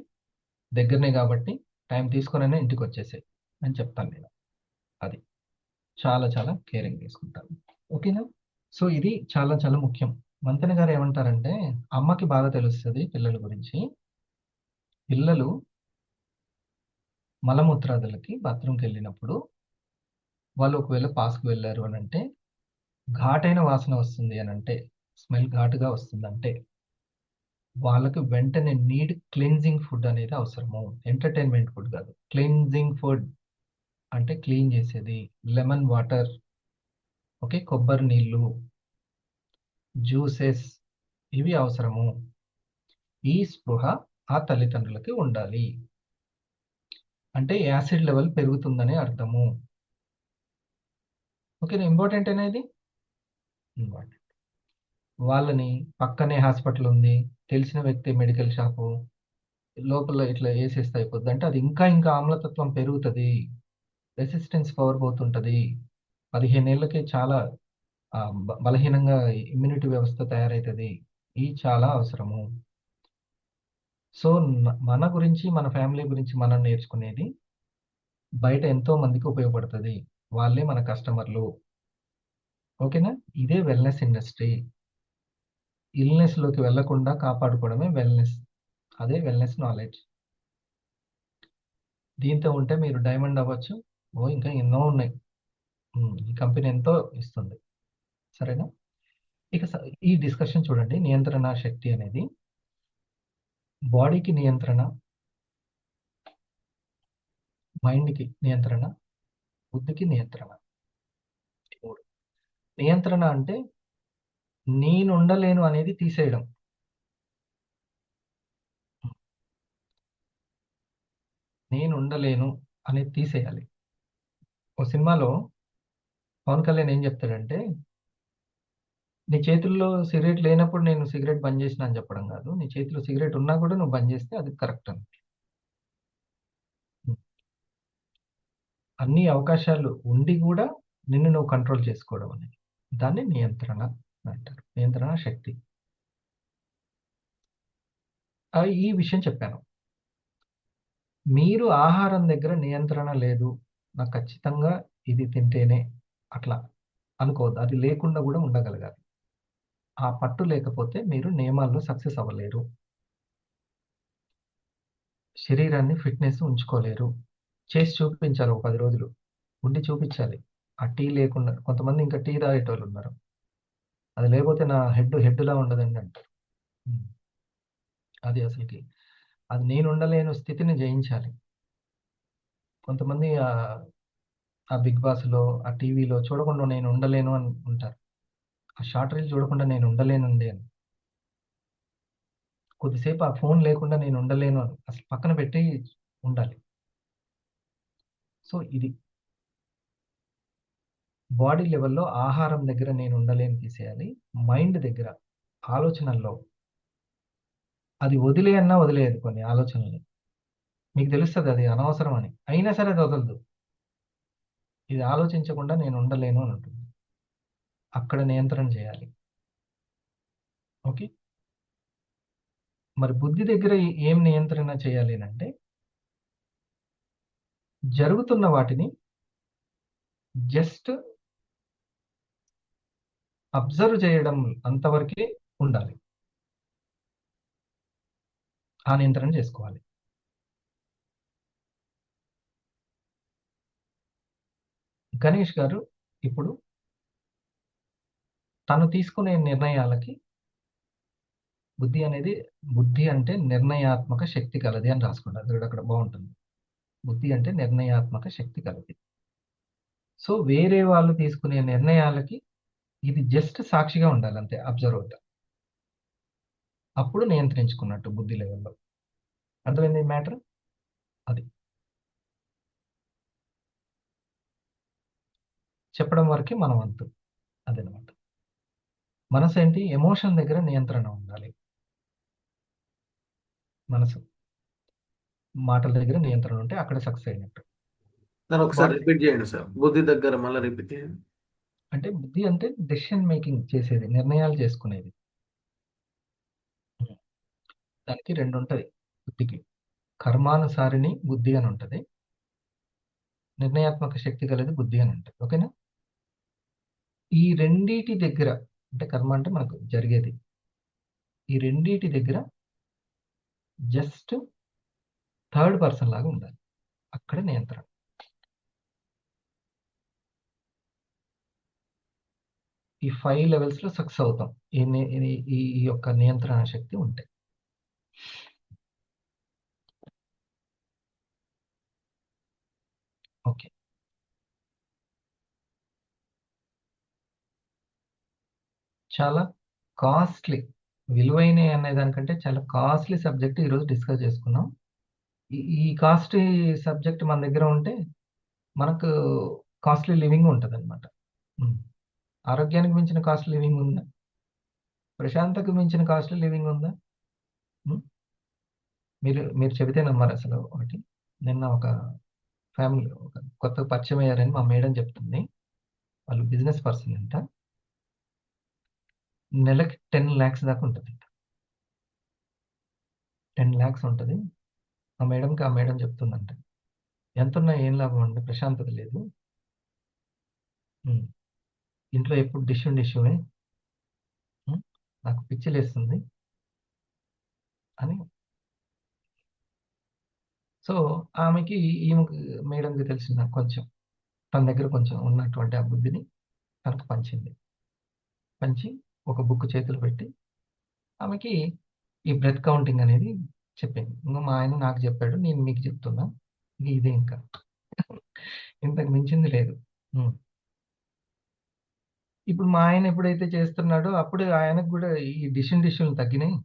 దగ్గరనే గాబట్టి టైం తీసుకొనైనా ఇంటికొచ్చేసేయి అని చెప్తాను నేను. అది. చాలా చాలా కేరింగ్ తీసుకుంటాను. ఓకేనా? సో, ఇది చాలా చాలా ముఖ్యం. మంతెన గారు ఏమంటారంటే, అమ్మకి బాగా తెలుస్తది పిల్లల గురించి. పిల్లలు మలమూత్రాదులకి బాత్రూమ్‌కెళ్ళినప్పుడు వాళ్ళు ఒకవేళ పాస్‌కి వెళ్లారు అనంటే, ఘాటైన వాసన వస్తుంది అనంటే, స్మెల్ ఘాటుగా వస్తుందంటే, వాళ్ళకి వెంటనే క్లెన్జింగ్ ఫుడ్ అనేది అవసరము. ఎంటర్‌టైన్‌మెంట్ ఫుడ్ కాదు. క్లెన్జింగ్ ఫుడ్ అంటే క్లీన్ చేసేది. Lemon water, okay. కొబ్బరి నీళ్ళు, జ్యూసెస్ ఇవి అవసరము. ఈ స్పృహ ఆ తల్లిదండ్రులకి ఉండాలి. అంటే యాసిడ్ లెవెల్ పెరుగుతుందని అర్థము. ఓకేనా? ఇంపార్టెంటేనా ఇది? ఇంపార్టెంట్. వాళ్ళని పక్కనే హాస్పిటల్ ఉంది. తెలిసిన వ్యక్తి మెడికల్ షాపు. లోపల ఇట్లా ఏసేస్తే అయిపోద్ది. అంటే అది ఇంకా ఇంకా ఆమ్లతత్వం పెరుగుతది. Resistance power పోతుంటది. 15 ఏళ్లకే చాలా బలహీనంగా ఇమ్యూనిటీ వ్యవస్థ తయారైతది. ఇది చాలా అవసరము. సో, మన గురించి, మన ఫ్యామిలీ గురించి మనం నేర్చుకునేది బయట ఎంతో మందికి ఉపయోగపడతది. వాళ్ళే మన కస్టమర్‌లు. ఓకేనా? ఇదే వెల్‌నెస్ ఇండస్ట్రీ. ఇల్‌నెస్‌లోకి వెళ్ళకుండా కాపాడుకోవడమే వెల్‌నెస్. అదే వెల్‌నెస్ నాలెడ్జ్. దీంతో ఉంటే మీరు డైమండ్ అవ్వచ్చు. ఇంకా ఎన్నో ఉన్నాయి. ఈ కంపెనీ ఎంతో ఇస్తుంది. సరేనా? ఇక ఈ డిస్కషన్ చూడండి. నియంత్రణ శక్తి అనేది బాడీకి నియంత్రణ, మైండ్‌కి నియంత్రణ, బుద్ధికి నియంత్రణ. ఈ 3. నియంత్రణ అంటే నేనుండలేను అనేది తీసేయడం. నేనుండలేను అనేది తీసేయాలి. ఓ సినిమాలో పవన్ కళ్యాణ్ ఏం చెప్తాడంటే, నీ చేతుల్లో సిగరెట్ లేనప్పుడు నేను సిగరెట్ బంద్ చేసినా అని చెప్పడం కాదు. నీ చేతిలో సిగరెట్ ఉన్నా కూడా నువ్వు బంద్ చేస్తే అది కరెక్ట్ అని. అన్ని అవకాశాలు ఉండి కూడా నిన్ను నువ్వు కంట్రోల్ చేసుకోవడం అనేది. దాన్ని నియంత్రణ అంటారు. నియంత్రణ శక్తి. ఈ విషయం చెప్పాను. మీరు ఆహారం దగ్గర నియంత్రణ లేదు, నాకు ఖచ్చితంగా ఇది తింటేనే అట్లా అనుకోవద్దు. అది లేకుండా కూడా ఉండగలగాలి. ఆ పట్టు లేకపోతే మీరు నియమాల్లో సక్సెస్ అవ్వలేరు. శరీరాన్ని ఫిట్‌నెస్ ఉంచుకోలేరు. చేసి చూపించాలి ఒక 10 రోజులు. ఉండి చూపించాలి. ఆ టీ లేకుండా కొంతమంది ఇంకా టీ తాగేటోళ్ళున్నారు. అది లేకపోతే నా హెడ్‌లా ఉండదండి అంటారు. అది అసలుకి అది నేనుండలేని స్థితిని జయించాలి. కొంతమంది ఆ 'బిగ్ బాస్‌లో', ఆ టీవీలో చూడకుండా నేను ఉండలేను అని ఉంటారు. ఆ షార్ట్ రీల్ చూడకుండా నేను ఉండలేనండి అని. కొద్దిసేపు ఆ ఫోన్ లేకుండా నేను ఉండలేను అని అసలు పక్కన పెట్టి ఉండాలి. సో, ఇది బాడీ లెవెల్‌లో ఆహారం దగ్గర నేను ఉండలేను తీసేయాలి. మైండ్ దగ్గర ఆలోచనల్లో అది వదిలేయన్నా వదిలేయదు కొన్ని ఆలోచనల్ని. మీకు తెలుస్తది అది అనవసరం అని. అయినా సరే అది వదలదు. ఇది ఆలోచించకుండా నేను ఉండలేను అని ఉంటుంది. అక్కడ నియంత్రణ చేయాలి. ఓకే. మరి బుద్ధి దగ్గర ఏం నియంత్రణ చేయాలి అనంటే, జరుగుతున్న వాటిని జస్ట్ అబ్జర్వ్ చేయడం అంతవరకే ఉండాలి. ఆ నియంత్రణ చేసుకోవాలి. గణేష్ గారు ఇప్పుడు తను తీసుకునే నిర్ణయాలకి బుద్ధి అంటే నిర్ణయాత్మక శక్తి కలది అని రాసుకున్నారు. చూడు అక్కడ బావుంటుంది. బుద్ధి అంటే నిర్ణయాత్మక శక్తి కలది. సో, వేరే వాళ్ళు తీసుకునే నిర్ణయాలకి ఇది జస్ట్ సాక్షిగా ఉండాలి అంతే. అబ్జర్వర్‌గా. అప్పుడు నియంత్రించుకున్నట్టు బుద్ధి లెవెల్‌లో. అర్థమైందా ఈ మ్యాటర్? అది. చెప్పడం వరకే మన వంతు. అదనమాట. మనసేంటి ఎమోషన్ దగ్గర నియంత్రణ ఉండాలి. మనసు. మాటల దగ్గర నియంత్రణ ఉంటే అక్కడ సక్సెస్ అయినట్టు. సార్ ఒకసారి బాడీ రిపీట్ చేయండి సార్. బుద్ధి దగ్గర మళ్ళీ రిపీట్ చేయండి. అంటే బుద్ధి అంటే డెసిషన్ మేకింగ్ చేసేది. నిర్ణయాలు చేసుకునేది. దానికి 2 ఉంటది బుద్ధికి. కర్మానుసారిణి బుద్ధి అని ఉంటది. నిర్ణయాత్మక శక్తి గలది బుద్ధి అని ఉంటది. ఓకేనా? ఈ రెండిటి దగ్గర అంటే కర్మ అంటే మనకు జరిగేది. ఈ రెండిటి దగ్గర జస్ట్ థర్డ్ పర్సన్ లాగా ఉండాలి. అక్కడ నియంత్రణ. ఈ 5 లెవెల్స్‌లో సక్సెస్ అవుతాం. ఈ యొక్క నియంత్రణ శక్తి ఉంటే. ఓకే. చాలా కాస్ట్‌లీ విలువైనయి అనే దానికంటే చాలా కాస్ట్‌లీ సబ్జెక్ట్ ఈరోజు డిస్కస్ చేసుకున్నాం. ఈ కాస్ట్‌లీ సబ్జెక్ట్ మన దగ్గర ఉంటే మనకు కాస్ట్‌లీ లివింగ్ ఉంటదనమాట. ఆరోగ్యానికి మించిన కాస్ట్‌లీ లివింగ్ ఉందా? ప్రశాంతతకు మించిన కాస్ట్‌లీ లివింగ్ ఉందా? హ్మ్. మీరు చెబితే నమ్మరసలు ఒకటి. నిన్న ఒక ఫ్యామిలీ కొత్తగా పరిచయమయ్యారని మా మేడం చెప్తుంది. వాళ్ళు బిజినెస్ పర్సన్ అంట. నెలకి 10,00,000 దాకా ఉంటదంట. 10,00,000 ఉంటది. ఆ మేడం చెప్తుందంట. ఎంతున్నా ఏం లాభం అండి ప్రశాంతత లేదు. హ్మ్. ఇంట్లో ఎప్పుడు డిష్యూమే. నాకు పిచ్చిలేస్తుంది అని. సో, ఆమెకి ఈమెకి మేడంకి తెలిసిన కొంచెం తన దగ్గర కొంచెం ఉన్నటువంటి ఆ బుద్ధిని తనకు పంచింది. పంచి ఒక బుక్ చేతిలో పెట్టి ఆమెకి ఈ బ్రెత్ కౌంటింగ్ అనేది చెప్పింది. ఇంక మా ఆయన నాకు చెప్పాడు, నేను మీకు చెప్తున్నా. ఇదే ఇంకా. ఇంతకు మించింది లేదు. ఇప్పుడు మా ఆయన ఎప్పుడైతే చేస్తున్నాడో అప్పుడు ఆయనకు కూడా ఈ డిష్లు తగ్గినాయి.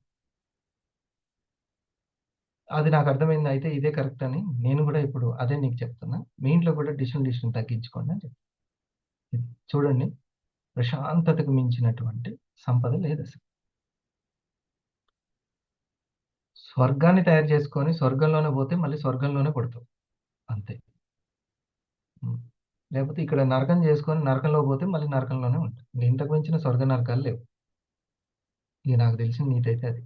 అది నాకు అర్థమైంది. అయితే ఇదే కరెక్ట్ అని నేను కూడా ఇప్పుడు అదే నీకు చెప్తున్నా. మీ ఇంట్లో కూడా డిష్లు తగ్గించుకోండి అని చెప్పి. చూడండి, ప్రశాంతతకు మించినటువంటి సంపద లేదసలు. స్వర్గాన్ని తయారు చేసుకొని స్వర్గంలోనే పోతే మళ్ళీ స్వర్గంలోనే పడతావు. అంతే. లేకపోతే ఇక్కడ నరకం చేసుకొని నరకంలో పోతే మళ్ళీ నరకంలోనే ఉంటాం. ఇంతకు మించిన స్వర్గ నరకాలు లేవు. ఇక నాకు తెలిసిన నీతి అయితే అది.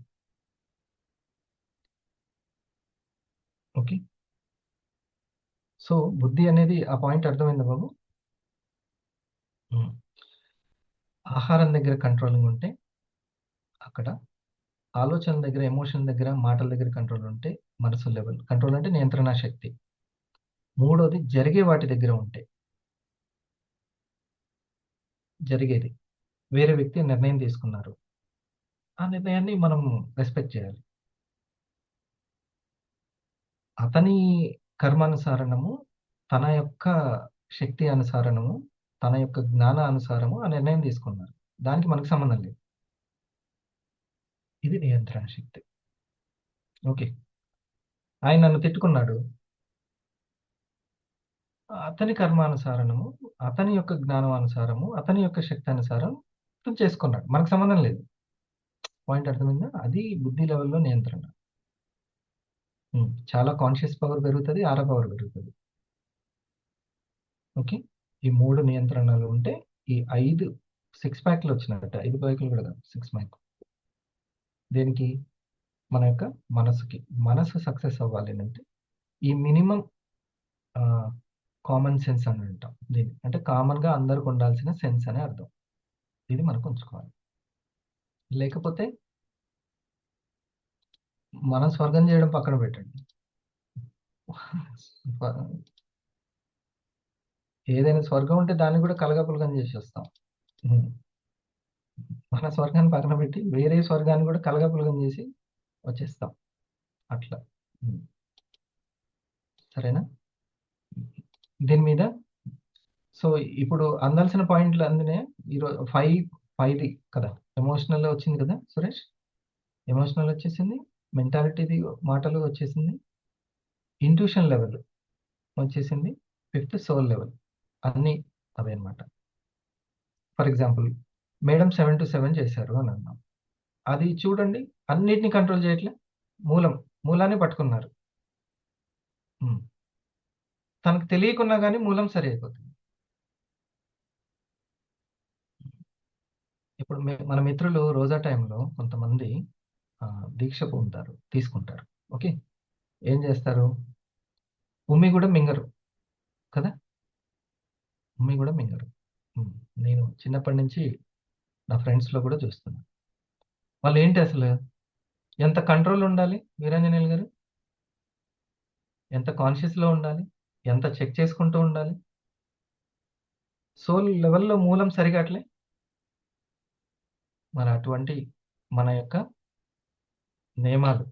ఓకే. సో బుద్ధి అనేది ఆ పాయింట్ అర్థమైందా బాబు? ఆహారం దగ్గర కంట్రోలింగ్ ఉంటే, అక్కడ ఆలోచనల దగ్గర, ఎమోషన్ దగ్గర, మాటల దగ్గర కంట్రోల్ ఉంటే మనసు లెవెల్. కంట్రోల్ అంటే నియంత్రణ శక్తి. మూడోది జరిగే వాటి దగ్గర ఉంటే, జరిగేది వేరే వ్యక్తి నిర్ణయం తీసుకున్నారు, ఆ నిర్ణయాన్ని మనం రెస్పెక్ట్ చేయాలి. అతని కర్మానుసారణము, తన యొక్క శక్తి అనుసారణము, తన యొక్క జ్ఞాన అనుసారము ఆ నిర్ణయం తీసుకున్నారు. దానికి మనకు సంబంధం లేదు. ఇది నియంత్రణ శక్తి. ఓకే. ఆయన నన్ను తిట్టుకున్నాడు. అతని కర్మానుసారణము, అతని యొక్క జ్ఞానానుసారము, అతని యొక్క శక్తి అనుసారం అతను చేసుకున్నాడు. మనకు సంబంధం లేదు. పాయింట్ అర్థమైందా? అది బుద్ధి లెవెల్‌లో నియంత్రణ. చాలా కాన్షియస్ పవర్ పెరుగుతది, ఆరా పవర్ పెరుగుతది. ఓకే. ఈ 3 నియంత్రణలు ఉంటే ఈ 5 6 ప్యాక్‌లు వచ్చినట్ట. 5 ప్యాక్‌లు కూడా కాదు, 6 ప్యాక్. దేనికి? మన యొక్క మనసుకి. మనసు సక్సెస్ అవ్వాలి అంటే ఈ మినిమమ్ కామన్ సెన్స్ అని అంటాం దీన్ని. అంటే కామన్‌గా అందరికి ఉండాల్సిన సెన్స్ అనే అర్థం. ఇది మనకు ఉంచుకోవాలి. లేకపోతే మనం స్వర్గం చేయడం పక్కన పెట్టండి. ఏదైనా స్వర్గం ఉంటే దాన్ని కూడా కలగపులగం చేసేస్తాం. మన స్వర్గాన్ని పక్కన పెట్టి వేరే స్వర్గాన్ని కూడా కలగపులగం చేసి వచ్చేస్తాం. అట్లా. సరేనా? దీని మీద సో ఇప్పుడు అందాల్సిన పాయింట్లు అందునే ఈరోజు 5 కదా. ఎమోషనల్ వచ్చింది కదా సురేష్? ఎమోషనల్ వచ్చేసింది, మెంటాలిటీది మాటలు వచ్చేసింది, ఇంట్యూషన్ లెవెల్ వచ్చేసింది, 5th సోల్ లెవెల్. అన్నీ అవే అనమాట. ఫర్ ఎగ్జాంపుల్ మేడం 7 to 7 చేశారు అని అన్నాం. అది చూడండి, అన్నిటిని కంట్రోల్ చేయట్లే. మూలాన్ని పట్టుకున్నారు. తనకు తెలియకున్నా కానీ మూలం సరి అయిపోతుంది. ఇప్పుడు మన మిత్రులు రోజా టైంలో కొంతమంది దీక్ష తీసుకుంటారు. ఓకే. ఏం చేస్తారు? ఉమ్మి కూడా మింగరు కదా. ఉమ్మి కూడా మింగరు. నేను చిన్నప్పటి నుంచి నా ఫ్రెండ్స్లో కూడా చూస్తున్నాను. వాళ్ళు ఏంటి అసలు ఎంత కంట్రోల్ ఉండాలి వీరాంజనేయులు గారు? ఎంత కాన్షియస్లో ఉండాలి? ఎంత చెక్ చేసుకుంటూ ఉండాలి? సోల్ లెవెల్లో మూలం సరిగాట్లే. మరి అటువంటి మన యొక్క నియమాలు,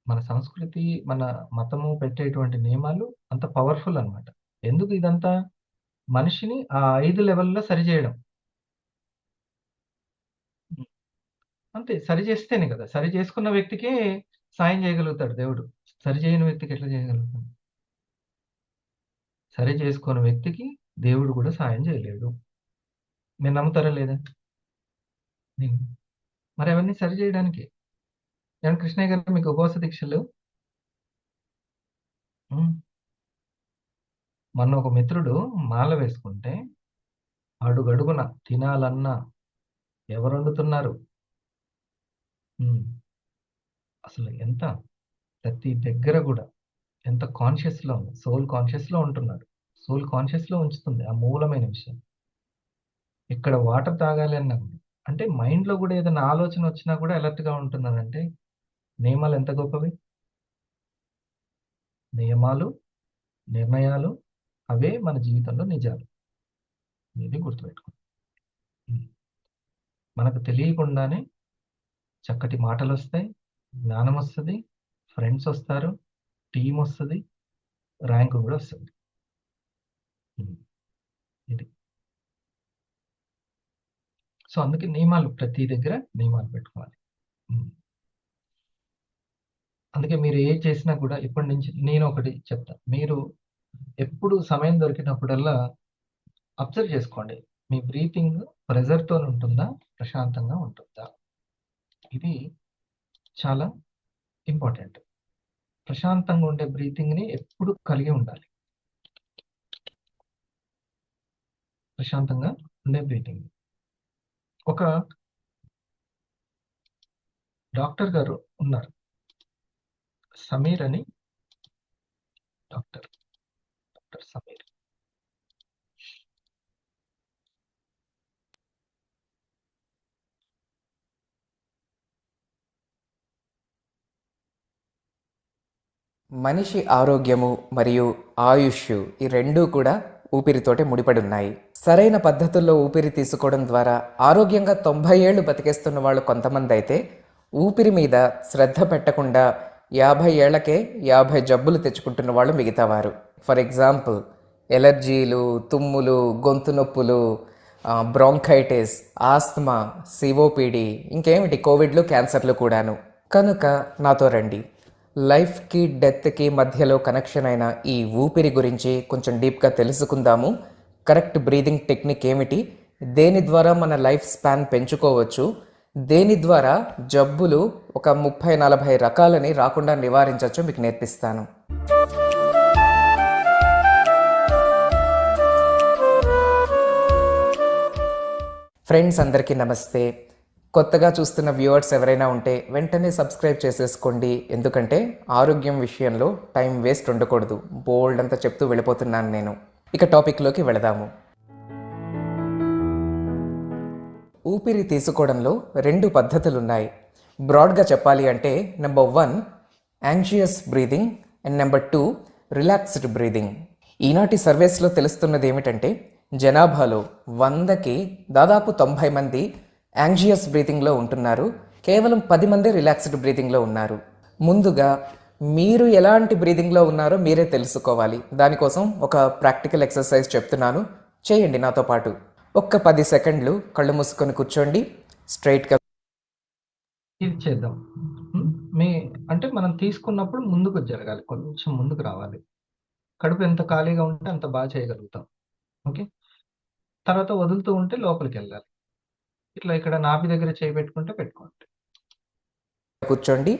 మన సంస్కృతి, మన మతము పెట్టేటువంటి నియమాలు అంత పవర్ఫుల్ అన్నమాట. ఎందుకు ఇదంతా? మనిషిని ఆ 5 లెవెల్లో సరిచేయడం. అంతే. సరి చేస్తేనే కదా. సరి చేసుకున్న వ్యక్తికే సాయం చేయగలుగుతాడు దేవుడు. సరి చేయని వ్యక్తికి ఎట్లా చేయగలుగుతాడు? సరి చేసుకోని వ్యక్తికి దేవుడు కూడా సాయం చేయలేడు. మీరు నమ్ముతారా లేదా? మరి అవన్నీ సరి చేయడానికి ఏమన్నా కృష్ణయ్య గారు మీకు ఉపవాస దీక్షలు? మొన్న ఒక మిత్రుడు మాల వేసుకుంటే అడుగడుగున తినాలన్నా ఎవరు వండుతున్నారు? అసలు ఎంత ప్రతి దగ్గర కూడా ఎంత కాన్షియస్లో ఉంది. సోల్ కాన్షియస్లో ఉంటున్నాడు. సోల్ కాన్షియస్లో ఉంచుతుంది ఆ మూలమైన విషయం. ఇక్కడ వాటర్ తాగాలి అన్నా కూడా, అంటే మైండ్లో కూడా ఏదైనా ఆలోచన వచ్చినా కూడా అలర్ట్గా ఉంటున్నానంటే నియమాలు ఎంత గొప్పవి. నియమాలు, నిర్ణయాలు అవే మన జీవితంలో నిజాలు. ఇది గుర్తుపెట్టుకోండి. మనకు తెలియకుండానే చక్కటి మాటలొస్తాయి, జ్ఞానం వస్తది, ఫ్రెండ్స్ వస్తారు, టీమ్ వస్తది, ర్యాంక్ కూడా వస్తది. ఇది. సో, అందుకే నియమాలు ప్రతి దగ్గర నియమాలు పెట్టుకోవాలి. అందుకే మీరు ఏది చేసినా కూడా ఇప్పటి నుంచి నేనొకటి చెప్తా. మీరు ఎప్పుడు సమయం దొరికినప్పుడల్లా అబ్జర్వ్ చేసుకోండి. మీ బ్రీతింగ్ ప్రెషర్‌తోని ఉంటుందా? ప్రశాంతంగా ఉంటుందా? ఇది చాలా ఇంపార్టెంట్. ప్రశాంతంగా ఉండే బ్రీతింగ్‌ని ఎప్పుడు కలిగి ఉండాలి. ప్రశాంతంగా ఉండే బ్రీతింగ్. ఒక డాక్టర్ గారు ఉన్నారు. సమీర్ అని డాక్టర్ సమీర్. మనిషి ఆరోగ్యము మరియు ఆయుష్ ఈ రెండూ కూడా ఊపిరితోటే ముడిపడి ఉన్నాయి. సరైన పద్ధతుల్లో ఊపిరి తీసుకోవడం ద్వారా ఆరోగ్యంగా 90 ఏళ్ళు బతికేస్తున్న వాళ్ళు కొంతమంది అయితే, ఊపిరి మీద శ్రద్ధ పెట్టకుండా 50 ఏళ్లకే 50 జబ్బులు తెచ్చుకుంటున్న వాళ్ళు మిగతావారు. ఫర్ ఎగ్జాంపుల్ ఎలర్జీలు, తుమ్ములు, గొంతు నొప్పులు, బ్రాంకైటిస్, ఆస్తమా, సిఓపిడి, ఇంకేమిటి కోవిడ్లు, క్యాన్సర్లు కూడాను. కనుక నాతో రండి. లైఫ్కి డెత్కి మధ్యలో కనెక్షన్ అయిన ఈ ఊపిరి గురించి కొంచెం డీప్గా తెలుసుకుందాము. కరెక్ట్ బ్రీదింగ్ టెక్నిక్ ఏమిటి, దేని ద్వారా మన లైఫ్ స్పాన్ పెంచుకోవచ్చు, దేని ద్వారా జబ్బులు ఒక 30-40 రకాలని రాకుండా నివారించవచ్చు మీకు నేర్పిస్తాను. ఫ్రెండ్స్ అందరికీ నమస్తే. కొత్తగా చూస్తున్న వ్యూవర్స్ ఎవరైనా ఉంటే వెంటనే సబ్స్క్రైబ్ చేసేసుకోండి. ఎందుకంటే ఆరోగ్యం విషయంలో టైం వేస్ట్ ఉండకూడదు. బోల్డ్ అంతా చెప్తూ వెళ్ళిపోతున్నాను నేను. ఇక టాపిక్లోకి వెళదాము. ఊపిరి తీసుకోవడంలో 2 పద్ధతులు ఉన్నాయి. బ్రాడ్గా చెప్పాలి అంటే number 1 anxious breathing and number 2 relaxed breathing. ఈనాటి సర్వేస్లో తెలుస్తున్నది ఏమిటంటే జనాభాలో 100కి దాదాపు 90 మంది యాంగ్జియస్ బ్రీతింగ్లో ఉంటున్నారు, కేవలం 10 మంది రిలాక్స్డ్ బ్రీతింగ్లో ఉన్నారు. ముందుగా మీరు ఎలాంటి బ్రీతింగ్లో ఉన్నారో మీరే తెలుసుకోవాలి. దానికోసం ఒక ప్రాక్టికల్ ఎక్సర్సైజ్ చెప్తున్నాను, చేయండి నాతో పాటు. ఒక్క 10 సెకండ్లు కళ్ళు మూసుకొని కూర్చోండి. స్ట్రైట్గా ఇది చేద్దాం. అంటే మనం తీసుకున్నప్పుడు ముందుకు జరగాలి, కొంచెం ముందుకు రావాలి. కడుపు ఎంత ఖాళీగా ఉంటే అంత బాగా చేయగలుగుతాం. ఓకే. తర్వాత వదులుతూ ఉంటే లోపలికి వెళ్ళాలి. ఇట్లా ఇక్కడ నాభి దగ్గర చేయి పెట్టుకోండి. కూర్చోండి.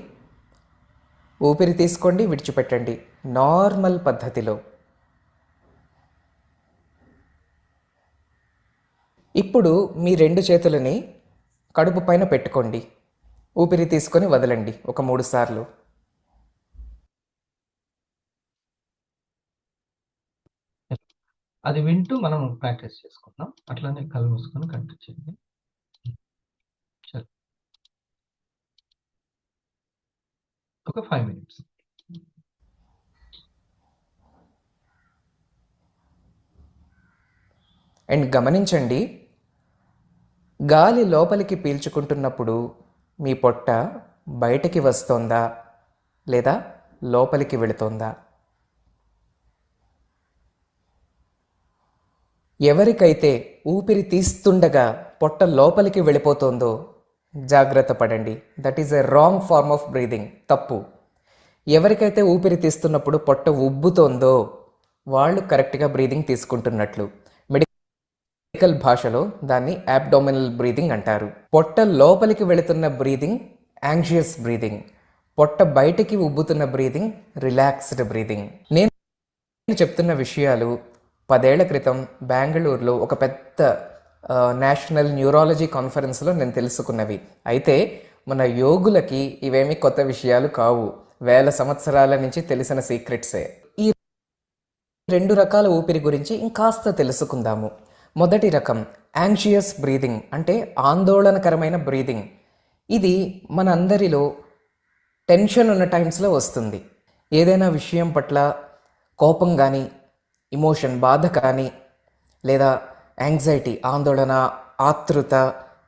ఊపిరి తీసుకోండి, విడిచిపెట్టండి నార్మల్ పద్ధతిలో. ఇప్పుడు మీ 2 చేతులని కడుపు పైన పెట్టుకోండి. ఊపిరి తీసుకొని వదలండి ఒక 3 సార్లు. అది వింటూ మనం ప్రాక్టీస్ చేసుకుందాం. అట్లానే కళ్ళు మూసుకొని కంటిన్యూ చేయండి. ఒక 5 minutes. అండ్ గమనించండి, గాలి లోపలికి పీల్చుకుంటున్నప్పుడు మీ పొట్ట బయటికి వస్తోందా లేదా లోపలికి వెళుతోందా? ఎవరికైతే ఊపిరి తీస్తుండగా పొట్ట లోపలికి వెళ్ళిపోతుందో జాగ్రత్త పడండి. That is a wrong form of breathing, తప్పు. ఎవరికైతే ఊపిరి తీస్తున్నప్పుడు పొట్ట ఉబ్బుతోందో వాళ్ళు కరెక్ట్గా బ్రీదింగ్ తీసుకుంటున్నట్లు. మెడికల్ భాషలో దాన్ని అబ్డామినల్ బ్రీదింగ్ అంటారు. పొట్ట లోపలికి వెళుతున్న బ్రీదింగ్ యాంగ్జియస్ బ్రీదింగ్, పొట్ట బయటికి ఉబ్బుతున్న బ్రీదింగ్ రిలాక్స్డ్ బ్రీదింగ్. నేను చెప్తున్న విషయాలు 10 ఏళ్ల క్రితం బెంగళూరులో ఒక పెద్ద నేషనల్ న్యూరాలజీ కాన్ఫరెన్స్లో నేను తెలుసుకున్నవి. అయితే మన యోగులకి ఇవేమీ కొత్త విషయాలు కావు, 1000 సంవత్సరాల నుంచి తెలిసిన సీక్రెట్సే. ఈ 2 రకాల ఊపిరి గురించి ఇంకాస్త తెలుసుకుందాము. మొదటి రకం యాంగ్జియస్ బ్రీదింగ్, అంటే ఆందోళనకరమైన బ్రీదింగ్. ఇది మనందరిలో టెన్షన్ ఉన్న టైమ్స్లో వస్తుంది. ఏదైనా విషయం పట్ల కోపం కానీ, బాధ కానీ, లేదా యాంగ్జైటీ, ఆందోళన, ఆతృత,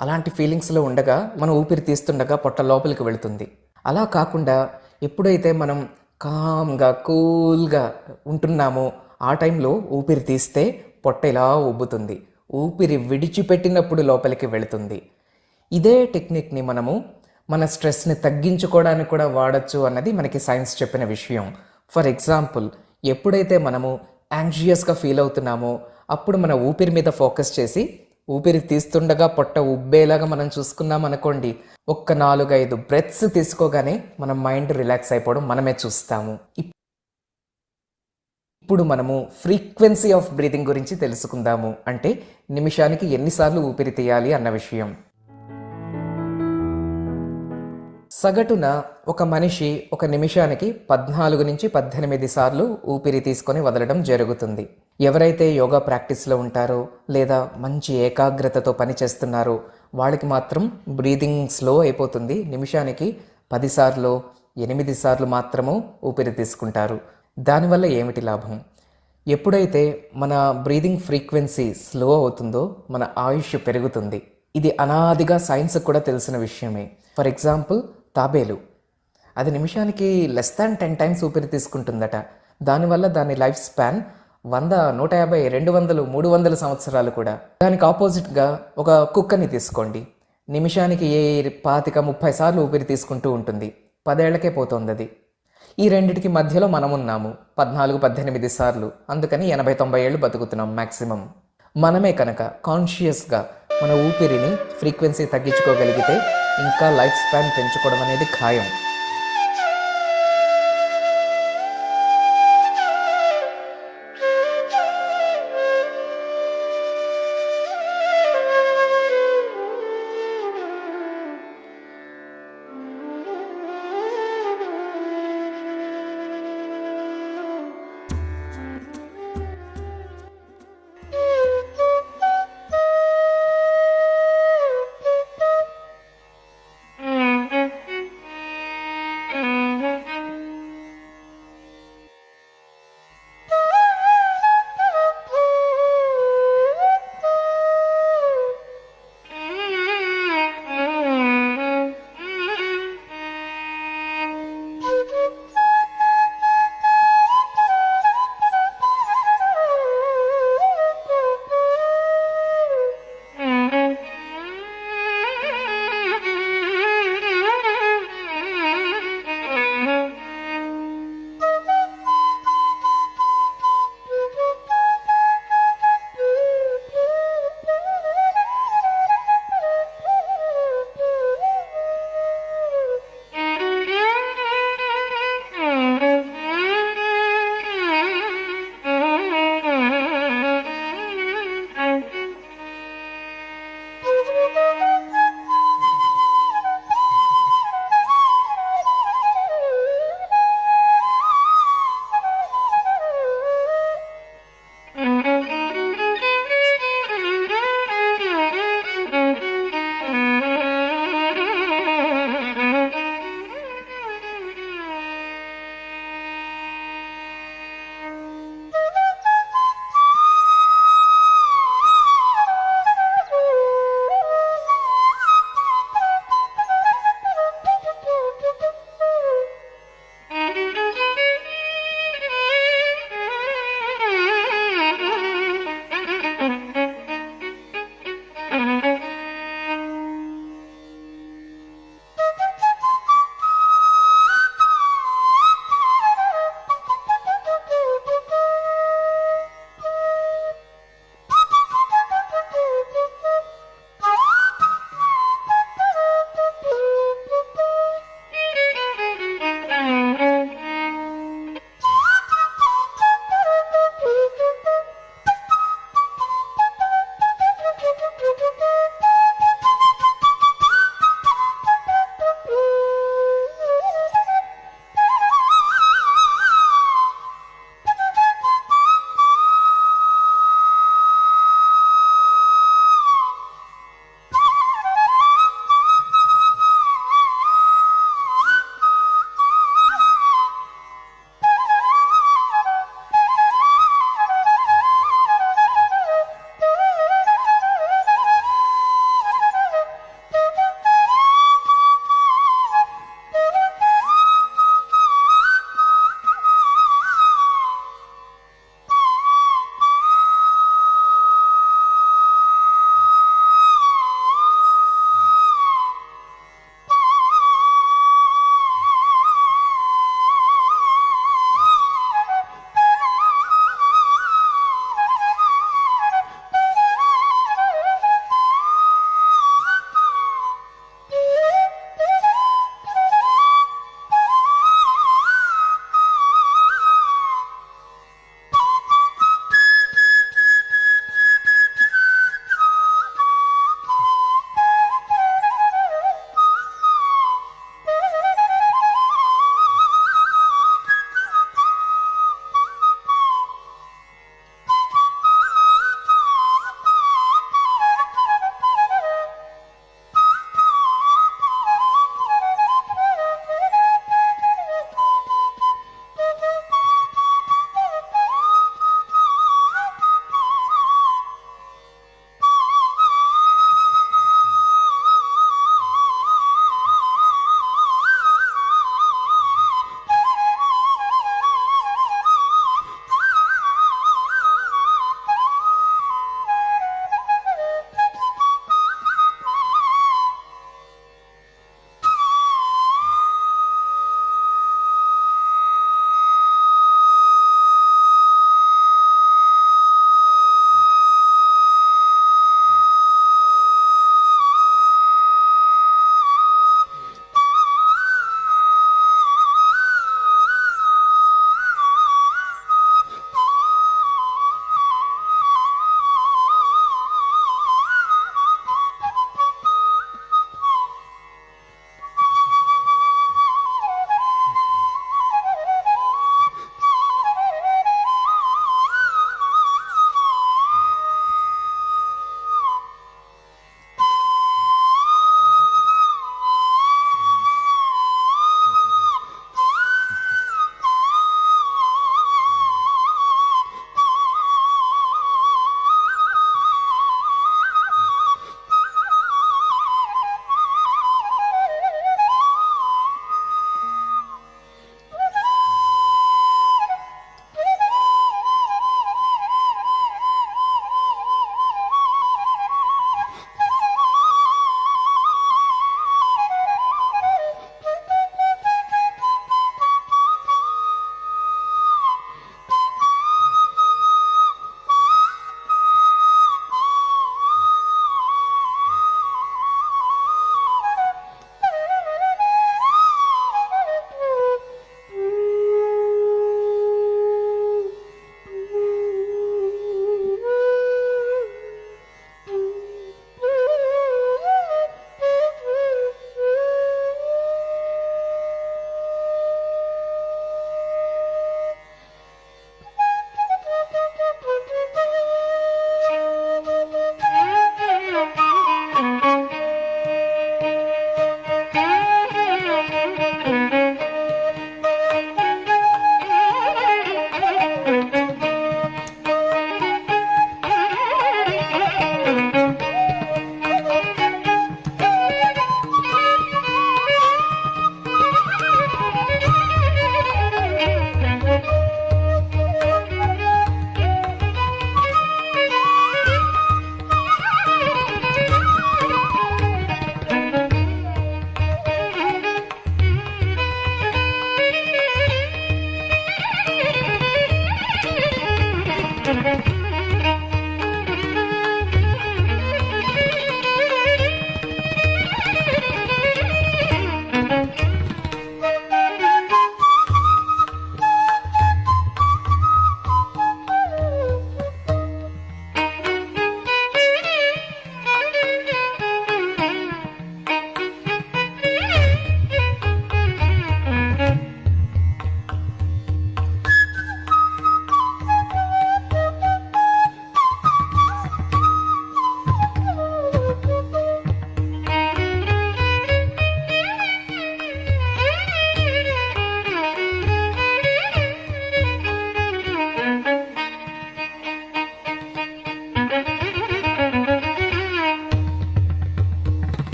అలాంటి ఫీలింగ్స్లో ఉండగా మనం ఊపిరి తీస్తుండగా పొట్ట లోపలికి వెళుతుంది. అలా కాకుండా ఎప్పుడైతే మనం కామ్గా కూల్గా ఉంటున్నామో ఆ టైంలో ఊపిరి తీస్తే పొట్ట ఇలా ఉబ్బుతుంది. ఊపిరి విడిచిపెట్టినప్పుడు లోపలికి వెళుతుంది. ఇదే టెక్నిక్ని మనము మన స్ట్రెస్ని తగ్గించుకోవడానికి కూడా వాడచ్చు అన్నది మనకి సైన్స్ చెప్పిన విషయం. ఫర్ ఎగ్జాంపుల్, ఎప్పుడైతే మనము యాంగ్జియస్గా ఫీల్ అవుతున్నామో అప్పుడు మన ఊపిరి మీద ఫోకస్ చేసి ఊపిరి తీస్తుండగా పొట్ట ఉబ్బేలాగా మనం చూసుకున్నాం అనుకోండి, ఒక్క 4-5 బ్రెత్స్ తీసుకోగానే మన మైండ్ రిలాక్స్ అయిపోవడం మనమే చూస్తాము. ఇప్పుడు మనము ఫ్రీక్వెన్సీ ఆఫ్ బ్రీతింగ్ గురించి తెలుసుకుందాము. అంటే నిమిషానికి ఎన్నిసార్లు ఊపిరి తీయాలి అన్న విషయం. సగటున ఒక మనిషి ఒక నిమిషానికి 14 నుంచి 18 సార్లు ఊపిరి తీసుకొని వదలడం జరుగుతుంది. ఎవరైతే యోగా ప్రాక్టీస్లో ఉంటారో లేదా మంచి ఏకాగ్రతతో పనిచేస్తున్నారో వాళ్ళకి మాత్రం బ్రీదింగ్ స్లో అయిపోతుంది. నిమిషానికి 10 సార్లు 8 సార్లు మాత్రము ఊపిరి తీసుకుంటారు. దానివల్ల ఏమిటి లాభం? ఎప్పుడైతే మన బ్రీదింగ్ ఫ్రీక్వెన్సీ స్లో అవుతుందో మన ఆయుష్ పెరుగుతుంది. ఇది అనాదిగా సైన్స్కి కూడా తెలిసిన విషయమే. ఫర్ ఎగ్జాంపుల్, తాబేలు అది నిమిషానికి లెస్ దాన్ 10 టైమ్స్ ఊపిరి తీసుకుంటుందట. దానివల్ల దాని లైఫ్ స్పాన్ 100, 150, 200, 300 సంవత్సరాలు కూడా. దానికి ఆపోజిట్గా ఒక కుక్కని తీసుకోండి. నిమిషానికి 25-30 సార్లు ఊపిరి తీసుకుంటూ ఉంటుంది. 10 ఏళ్లకే పోతుంది అది. ఈ రెండిటికి మధ్యలో మనం ఉన్నాము 14-18 సార్లు. అందుకని 80-90 ఏళ్ళు బతుకుతున్నాం మ్యాక్సిమం. మనమే కనుక కాన్షియస్గా మన ఊపిరిని ఫ్రీక్వెన్సీ తగ్గించుకోగలిగితే ఇంకా లైఫ్ స్పాన్ పెంచుకోవడం అనేది ఖాయం.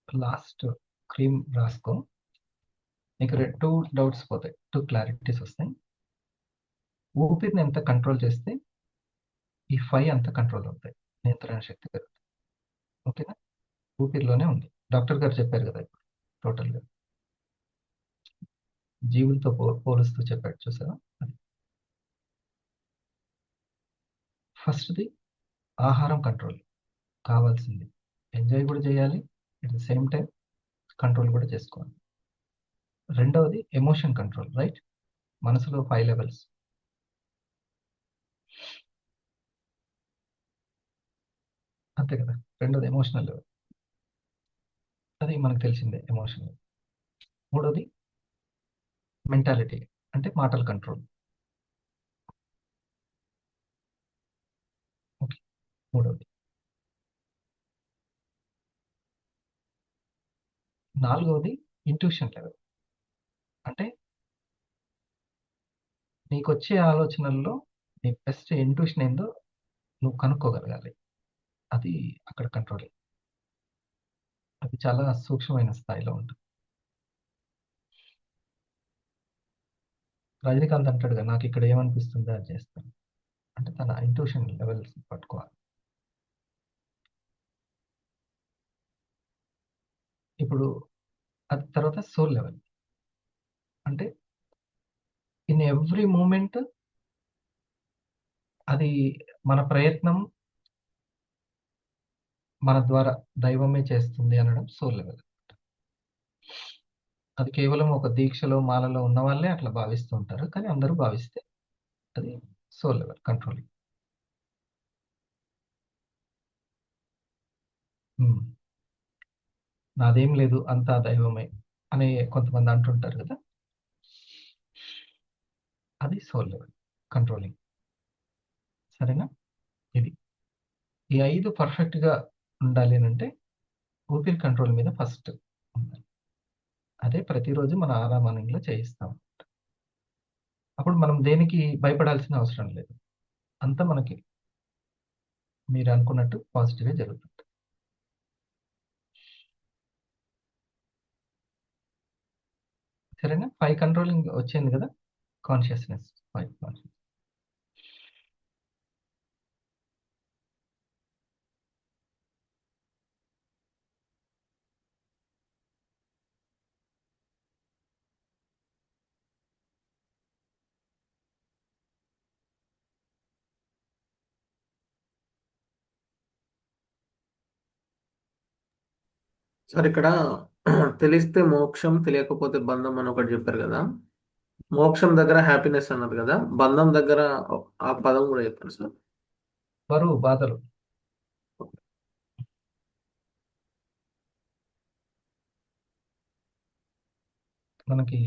లాస్ట్ క్రీమ్ రాసుకో. నీకు 2 డౌట్స్ పోతాయి, 2 క్లారిటీస్ వస్తాయి. ఊపిరిని ఎంత కంట్రోల్ చేస్తే ఈ 5 అంత కంట్రోల్ అవుతాయి, నియంత్రణ శక్తి పెరుగుతుంది. ఓకేనా? ఊపిరిలోనే ఉంది. డాక్టర్ గారు చెప్పారు కదా ఇప్పుడు టోటల్గా జీవులతో పోలుస్తూ చెప్పాడు, చూసారా? అది ఫస్ట్ది ఆహారం కంట్రోల్ కావాల్సింది. ఎంజాయ్ కూడా చేయాలి, at the same time control కూడా చేసుకోవాలి. రెండవది ఎమోషన్ కంట్రోల్, రైట్? మనసులో 5 లెవెల్స్. అంతే కదా? రెండోది ఎమోషనల్ లెవెల్, అది మనకు తెలిసిందే ఎమోషనల్. మూడోది మెంటాలిటీ, అంటే మాటల కంట్రోల్. ఓకే, మూడోది. నాలుగవది ఇంట్యూషన్ లెవెల్, అంటే నీకు వచ్చే ఆలోచనల్లో నీ బెస్ట్ ఇంట్యూషన్ ఏందో నువ్వు కనుక్కోగలగాలి. అది అక్కడ కంట్రోలింగ్. అది చాలా సూక్ష్మమైన స్థాయిలో ఉంటుంది. రజనీకాంత్ అంటాడు కదా, నాకు ఇక్కడ ఏమనిపిస్తుందో అది చేస్తాను, అంటే తన ఇంట్యూషన్ లెవెల్స్ పట్టుకోవాలి. ఇప్పుడు అది తర్వాత సోల్ లెవెల్, అంటే ఇన్ ఎవ్రీ మూమెంట్ అది మన ప్రయత్నం మన ద్వారా దైవమే చేస్తుంది అనడం సోల్ లెవెల్. అది కేవలం ఒక దీక్షలో మాలలో ఉన్న వాళ్ళే అట్లా భావిస్తూ ఉంటారు, కానీ అందరూ భావిస్తే అది సోల్ లెవెల్ కంట్రోలింగ్. నాదేం లేదు అంతా దైవమే అని కొంతమంది అంటుంటారు కదా, అది సోల్ లెవెల్ కంట్రోలింగ్. సరేనా? ఇది ఈ 5 పర్ఫెక్ట్గా ఉండాలి అని అంటే ఊపిరి కంట్రోల్ మీద ఫస్ట్ ఉండాలి. అదే ప్రతిరోజు మన ఆరామనంలో చేయిస్తాం. అప్పుడు మనం దేనికి భయపడాల్సిన అవసరం లేదు, అంతా మనకి మీరు అనుకున్నట్టు పాజిటివ్గా జరుగుతుంది. సరేనా? 5 కంట్రోలింగ్ వచ్చింది కదా, కాన్షియస్నెస్ 5 కాన్షియస్. సార్ ఇక్కడ తెలిస్తే మోక్షం, తెలియకపోతే బంధం అని ఒకటి చెప్పారు కదా. మోక్షం దగ్గర హ్యాపీనెస్ అన్నది కదా, బంధం దగ్గర ఆ పదం కూడా చెప్పారు సార్. బరువు, బాధలు. మనకి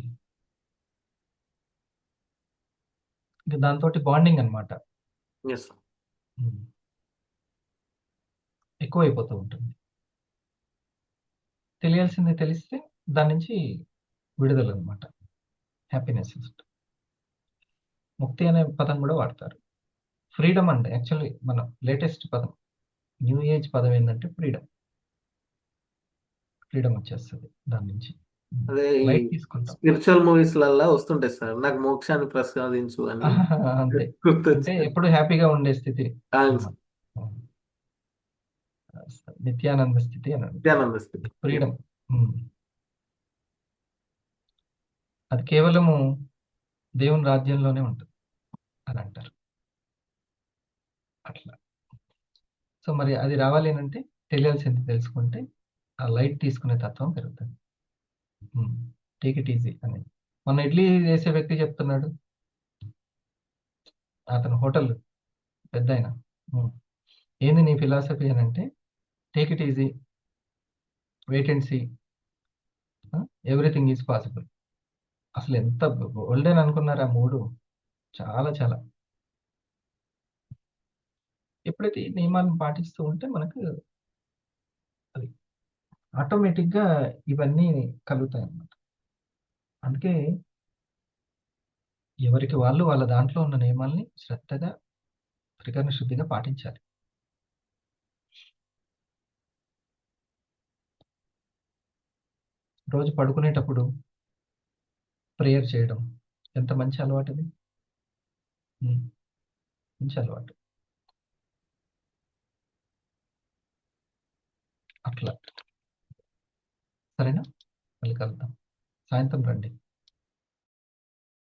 దాంతో బాండింగ్ అనమాట ఎస్ సార్. ఎక్కువైపోతూ ఉంటుంది. తెలియాల్సింది తెలిస్తే దాని నుంచి విడుదల అనమాట, హ్యాపీనెస్. ముక్తి అనే పదం కూడా వాడతారు. ఫ్రీడమ్ అంటే యాక్చువల్లీ మన లేటెస్ట్ పదం, న్యూ ఏజ్ పదం ఏంటంటే ఫ్రీడమ్. ఫ్రీడమ్ వచ్చేస్తుంది దాని నుంచి. అదే ఈ లైట్ తీసుకుంటాం. స్పిరిచువల్ మూవీస్ లల్లా వస్తుంటాయి సార్, నాకు మోక్షాన్ని ప్రసాదించు అని అంతే, అంటే గుర్తొచ్చింది. ఎప్పుడు హ్యాపీగా ఉండే స్థితి అవును అన్నమాట. నిత్యానంద స్థితి అని నిత్యానంద స్థితి. ఫ్రీడమ్. అది కేవలము దేవుని రాజ్యంలోనే ఉంటుంది అని అంటారు. అట్లా. సో మరి అది రావాలి అని అంటే తెలియాల్సింది తెలుసుకుంటే ఆ లైట్ తీసుకునే తత్వం పెరుగుతుంది. టేక్ ఇట్ ఈజీ అని మన ఇడ్లీ చేసే వ్యక్తి చెప్తున్నాడు. అతను హోటల్ పెద్ద ఆయన ఉమ్. ఏంది నీ ఫిలాసఫీ అని అంటే take it easy, wait and see, everything is possible. అసలు ఎంత గోల్డెన్ అనుకున్నారా మూడు? చాలా చాలా. ఎప్పుడైతే ఈ నియమాలను పాటిస్తూ ఉంటే మనకు అది ఆటోమేటిక్గా ఇవన్నీ కలుగుతాయి అన్నమాట. అందుకే ఎవరికి వాళ్ళు వాళ్ళ దాంట్లో ఉన్న నియమాల్ని శ్రద్ధగా, త్రికరణ శుద్ధిగా పాటించాలి. రోజు పడుకునేటప్పుడు ప్రేయర్ చేయడం ఎంత మంచి అలవాటు అది. ఉమ్, మంచి అలవాటు. అట్లా సరేనా? మళ్ళీ కలుద్దాం. సాయంత్రం రండి.